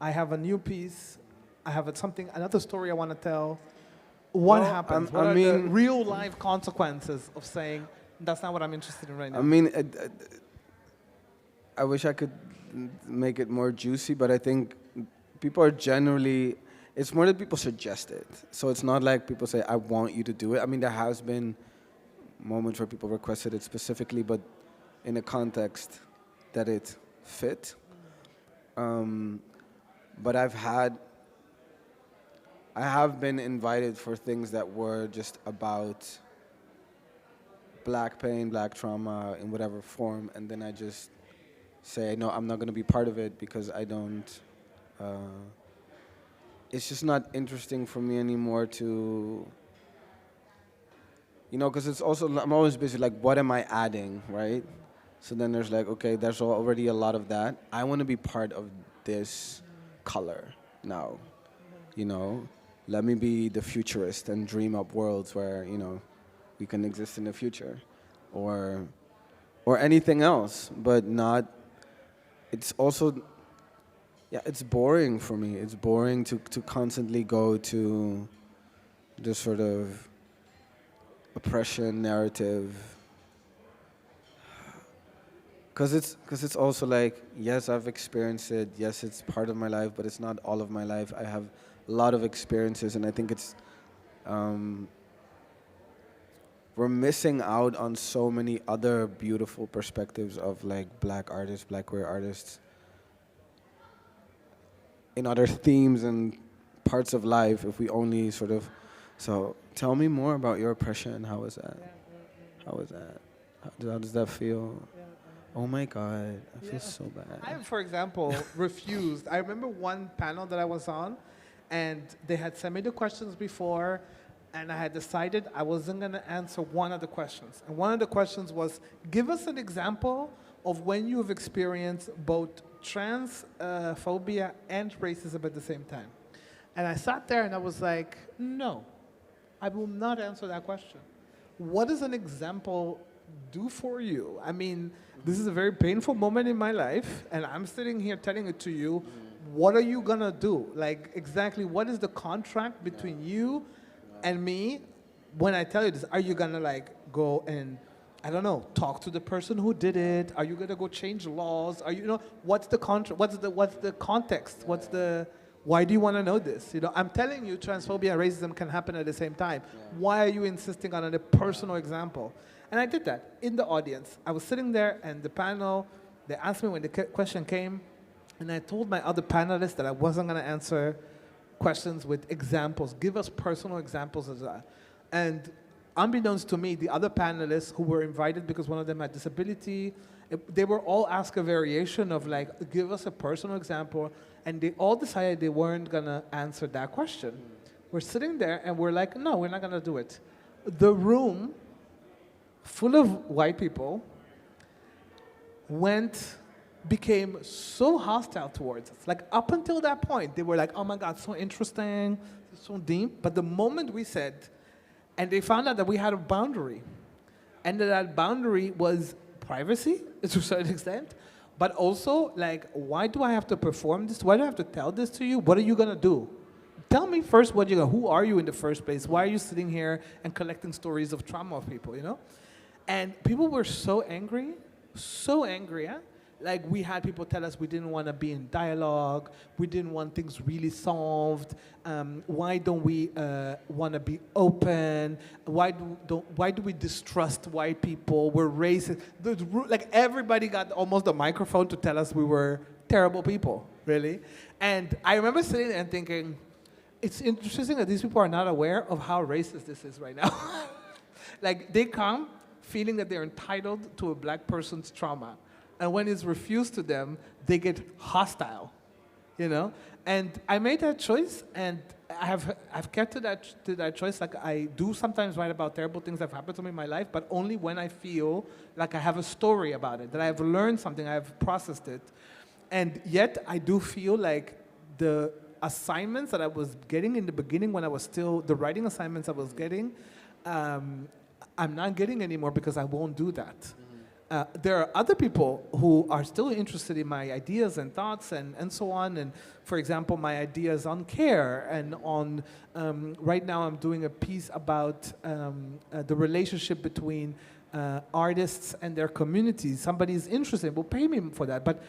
I have a new piece. I have another story I want to tell. What happens? What are the real life consequences of saying that's not what I'm interested in right now? I mean, I wish I could make it more juicy, but I think people are generally. It's more that people suggest it. So it's not like people say, I want you to do it. I mean, there has been moments where people requested it specifically, but in a context that it fit. But I have been invited for things that were just about black pain, black trauma in whatever form, and then I just say, no, I'm not going to be part of it because I don't... it's just not interesting for me anymore to, you know, because it's also, I'm always busy, like, what am I adding, right? So then there's like, okay, there's already a lot of that. I want to be part of this color now, you know? Let me be the futurist and dream up worlds where, you know, we can exist in the future. Or anything else, but not, it's also... Yeah, it's boring for me. It's boring to constantly go to this sort of oppression narrative. Because it's also like, yes, I've experienced it. Yes, it's part of my life, but it's not all of my life. I have a lot of experiences, and I think it's we're missing out on so many other beautiful perspectives of like black artists, black queer artists, in other themes and parts of life if we only sort of... So tell me more about your oppression. How was that? How was that? How does that feel? Oh my God, I feel so bad. I, for example, refused. I remember one panel that I was on, and they had sent me the questions before, and I had decided I wasn't going to answer one of the questions. And one of the questions was, give us an example of when you've experienced both transphobia and racism at the same time. And I sat there and I was like, no, I will not answer that question. What does an example do for you? I mean, this is a very painful moment in my life, and I'm sitting here telling it to you. What are you gonna do? Like, exactly what is the contract between you and me when I tell you this? Are you gonna like go and, I don't know, talk to the person who did it? Are you gonna go change laws? Are you, what's the what's the context? Why do you want to know this? You know, I'm telling you, transphobia and racism can happen at the same time. Why are you insisting on a personal example? And I did that in the audience. I was sitting there, and the panel, they asked me when the question came, and I told my other panelists that I wasn't going to answer questions with examples. Give us personal examples of that. And unbeknownst to me, the other panelists who were invited because one of them had disability, they were all asked a variation of like, give us a personal example, and they all decided they weren't gonna answer that question. We're sitting there and we're like, no, we're not gonna do it. The room, full of white people, became so hostile towards us. Like up until that point, they were like, oh my God, so interesting, so deep. But the moment we said, and they found out that we had a boundary, and that boundary was privacy to a certain extent, but also like, why do I have to perform this? Why do I have to tell this to you? What are you gonna do? Tell me first who are you in the first place? Why are you sitting here and collecting stories of trauma of people, you know? And people were so angry, yeah? Like we had people tell us we didn't want to be in dialogue, we didn't want things really solved. Why don't we want to be open? Why do we distrust white people? We're racist. Like everybody got almost a microphone to tell us we were terrible people, really. And I remember sitting there and thinking, it's interesting that these people are not aware of how racist this is right now. Like, they come feeling that they're entitled to a black person's trauma. And when it's refused to them, they get hostile, you know? And I made that choice, and I've kept to that choice. Like, I do sometimes write about terrible things that have happened to me in my life, but only when I feel like I have a story about it, that I have learned something, I have processed it. And yet, I do feel like the assignments that I was getting in the beginning when I was still, the writing assignments I was getting, I'm not getting anymore because I won't do that. There are other people who are still interested in my ideas and thoughts and so on. And for example, my ideas on care and on, right now I'm doing a piece about the relationship between artists and their communities. Somebody is interested, will pay me for that. But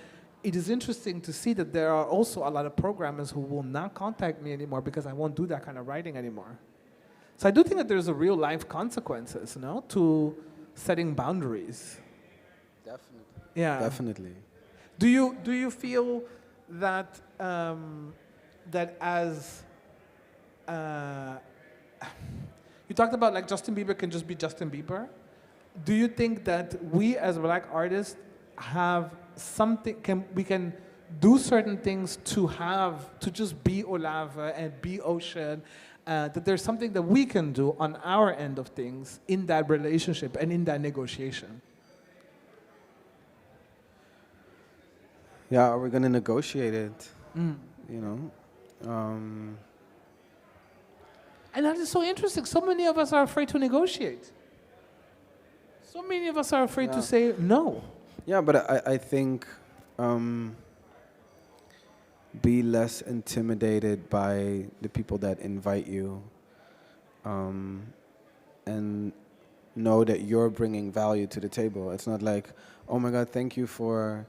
it is interesting to see that there are also a lot of programmers who will not contact me anymore because I won't do that kind of writing anymore. So I do think that there's a real life consequences, to setting boundaries. Definitely. Yeah. Definitely. Do you feel that that as you talked about like Justin Bieber can just be Justin Bieber? Do you think that we as black artists have something? We can do certain things to just be Olave and be Otion? That there's something that we can do on our end of things in that relationship and in that negotiation. Yeah, are we going to negotiate it? Mm. And that is so interesting. So many of us are afraid to negotiate. So many of us are afraid to say no. Yeah, but I think be less intimidated by the people that invite you, and know that you're bringing value to the table. It's not like, oh my God, thank you for...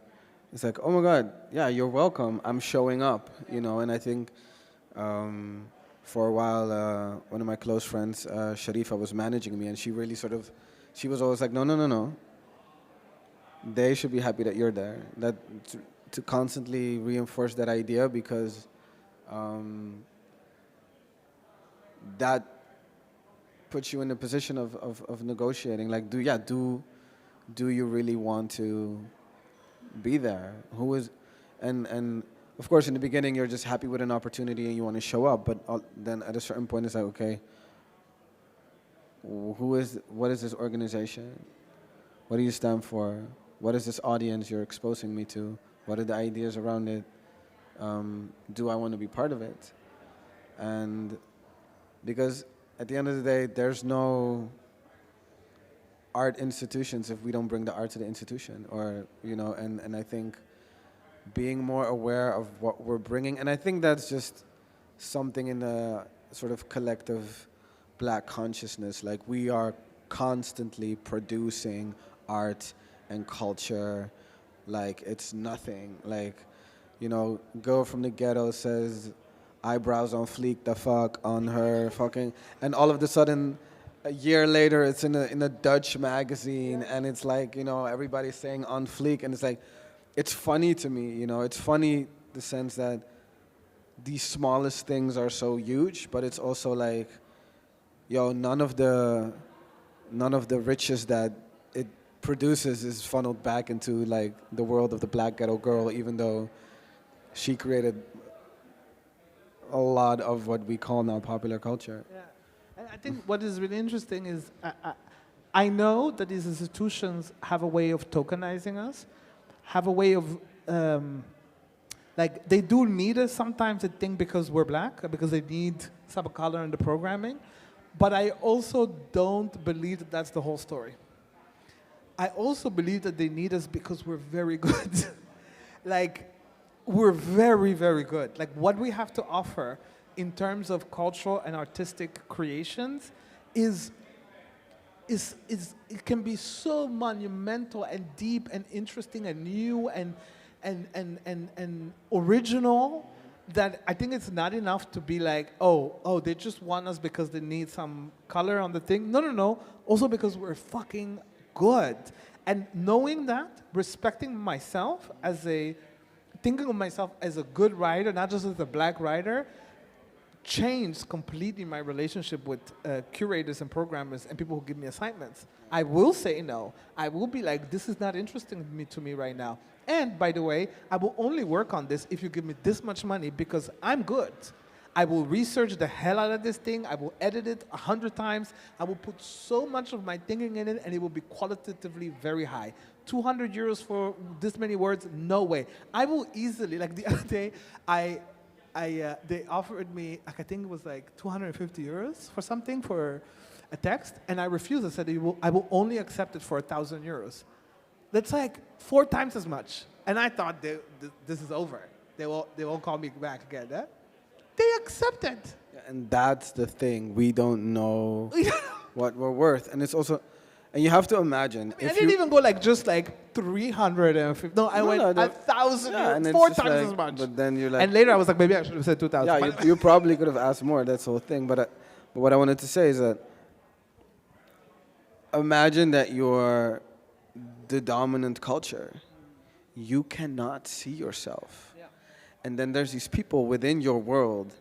It's like, oh my God, yeah, you're welcome. I'm showing up, And I think for a while, one of my close friends, Sharifa, was managing me, and she really she was always like, no. They should be happy that you're there. That to constantly reinforce that idea, because that puts you in a position of negotiating. Like, do you really want to be there? Who is, and of course in the beginning you're just happy with an opportunity and you want to show up, but then at a certain point it's like, okay, what is this organization? What do you stand for? What is this audience you're exposing me to? What are the ideas around it? Do I want to be part of it? And because at the end of the day, there's no art institutions if we don't bring the art to the institution, or and I think being more aware of what we're bringing, and I think that's just something in the sort of collective black consciousness. Like, we are constantly producing art and culture like it's nothing. Like, girl from the ghetto says eyebrows on fleek the fuck on her fucking, and all of a sudden a year later it's in a Dutch magazine, and it's like, everybody's saying on fleek, and it's like, it's funny to me, it's funny the sense that these smallest things are so huge, but it's also like, none of the riches that it produces is funneled back into like the world of the black ghetto girl, even though she created a lot of what we call now popular culture. Yeah. And I think what is really interesting is I know that these institutions have a way of tokenizing us, have a way of, like, they do need us sometimes, I think, because we're black, because they need some color in the programming. But I also don't believe that that's the whole story. I also believe that they need us because we're very good. Like, we're very, very good. Like, what we have to offer in terms of cultural and artistic creations is it can be so monumental and deep and interesting and new and original, that I think it's not enough to be like, oh, they just want us because they need some color on the thing. No. Also because we're fucking good. And knowing that, respecting myself thinking of myself as a good writer, not just as a black writer, changed completely my relationship with curators and programmers and people who give me assignments. I will say no. I will be like, this is not interesting to me right now. And by the way, I will only work on this if you give me this much money because I'm good. I will research the hell out of this thing. I will edit it 100 times. I will put so much of my thinking in it, and it will be qualitatively very high. 200 euros for this many words? No way. I will easily, like the other day, they offered me, like, I think it was like 250 euros for something, for a text, and I refused. I said, I will only accept it for 1,000 euros. That's like 4 times as much. And I thought, this is over. They won't call me back again. Eh? They accepted. Yeah, and that's the thing. We don't know what we're worth. And it's also, and you have to imagine. I didn't even go like just like 350. No, I went 1,000, yeah, 4 times as much. But then you're like. And later I was like, maybe I should have said 2,000. Yeah, you probably could have asked more. That's the whole thing. But what I wanted to say is that imagine that you're the dominant culture. You cannot see yourself. And then there's these people within your world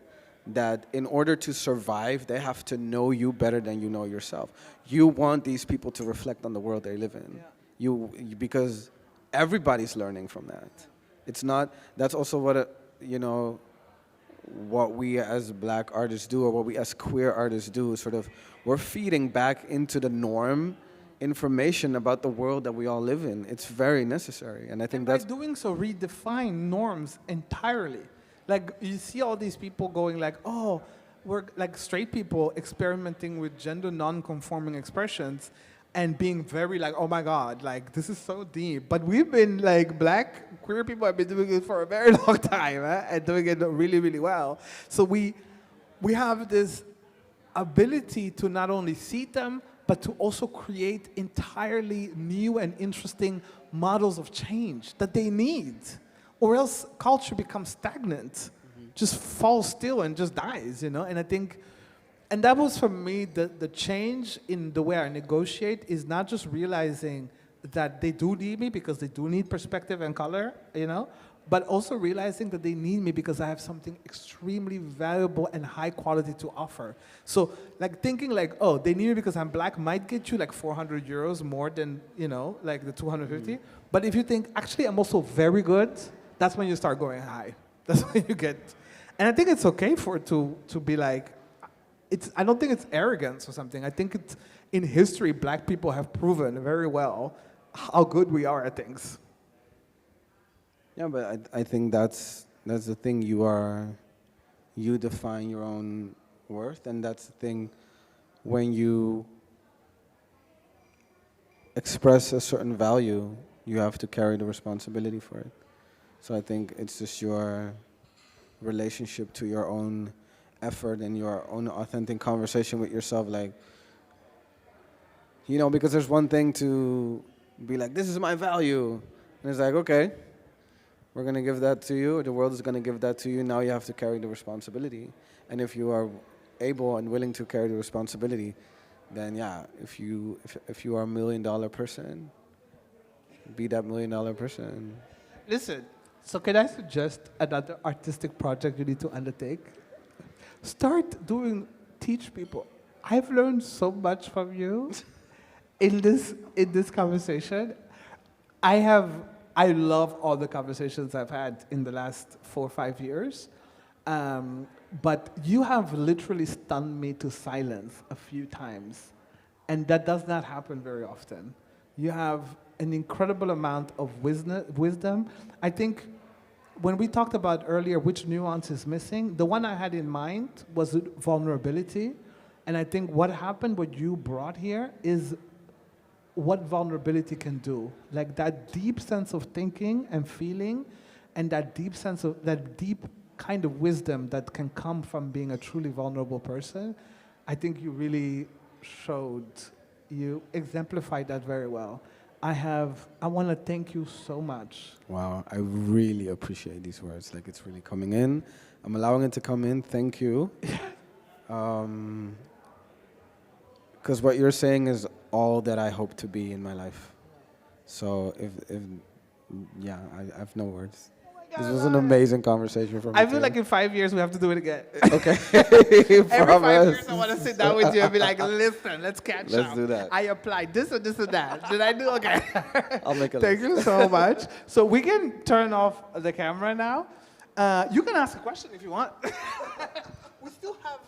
that in order to survive, they have to know you better than you know yourself. You want these people to reflect on the world they live in. Yeah. Because everybody's learning from that. It's not, that's also what we as black artists do, or what we as queer artists do, sort of, we're feeding back into the norm information about the world that we all live in. It's very necessary, and I think by doing so, redefine norms entirely. Like, you see all these people going like, oh, we're like straight people experimenting with gender non-conforming expressions and being very like, oh my God, like this is so deep. But we've been like, black queer people have been doing it for a very long time, and doing it really, really well. So we have this ability to not only see them, but to also create entirely new and interesting models of change that they need. Or else culture becomes stagnant, just falls still and just dies, And I think, and that was for me, the change in the way I negotiate is not just realizing that they do need me because they do need perspective and color, but also realizing that they need me because I have something extremely valuable and high quality to offer. So like thinking like, oh, they need me because I'm black might get you like 400 euros more than, like the 250. But if you think, actually, I'm also very good, that's when you start going high. That's when you get, and I think it's okay for it to be like, I don't think it's arrogance or something. I think it's, in history, black people have proven very well how good we are at things. Yeah, but I think that's the thing. You define your own worth, and that's the thing. When you express a certain value, you have to carry the responsibility for it. So I think it's just your relationship to your own effort and your own authentic conversation with yourself, like, because there's one thing to be like, this is my value, and it's like, okay, we're going to give that to you, or the world is going to give that to you. Now you have to carry the responsibility. And if you are able and willing to carry the responsibility, then yeah, if you are $1 million person, be that $1 million person. Listen, so can I suggest another artistic project you need to undertake? Teach people. I've learned so much from you in this conversation. I love all the conversations I've had in the last 4 or 5 years, but you have literally stunned me to silence a few times, and that does not happen very often. You have an incredible amount of wisdom. I think when we talked about earlier which nuance is missing, the one I had in mind was vulnerability, and I think what you brought here is what vulnerability can do. Like that deep sense of thinking and feeling, and that deep kind of wisdom that can come from being a truly vulnerable person. I think you really you exemplified that very well. I want to thank you so much. Wow, I really appreciate these words. Like, it's really coming in. I'm allowing it to come in. Thank you. Because what you're saying is all that I hope to be in my life. So I have no words. Oh my This was an amazing conversation for me. I feel like in 5 years we have to do it again. Okay. Every 5 years I want to sit down with you and be like, listen, let's catch up. Let's do that. I applied this and this and that. Did I do okay? I'll make a Thank list. you so much. So we can turn off the camera now. You can ask a question if you want. We still have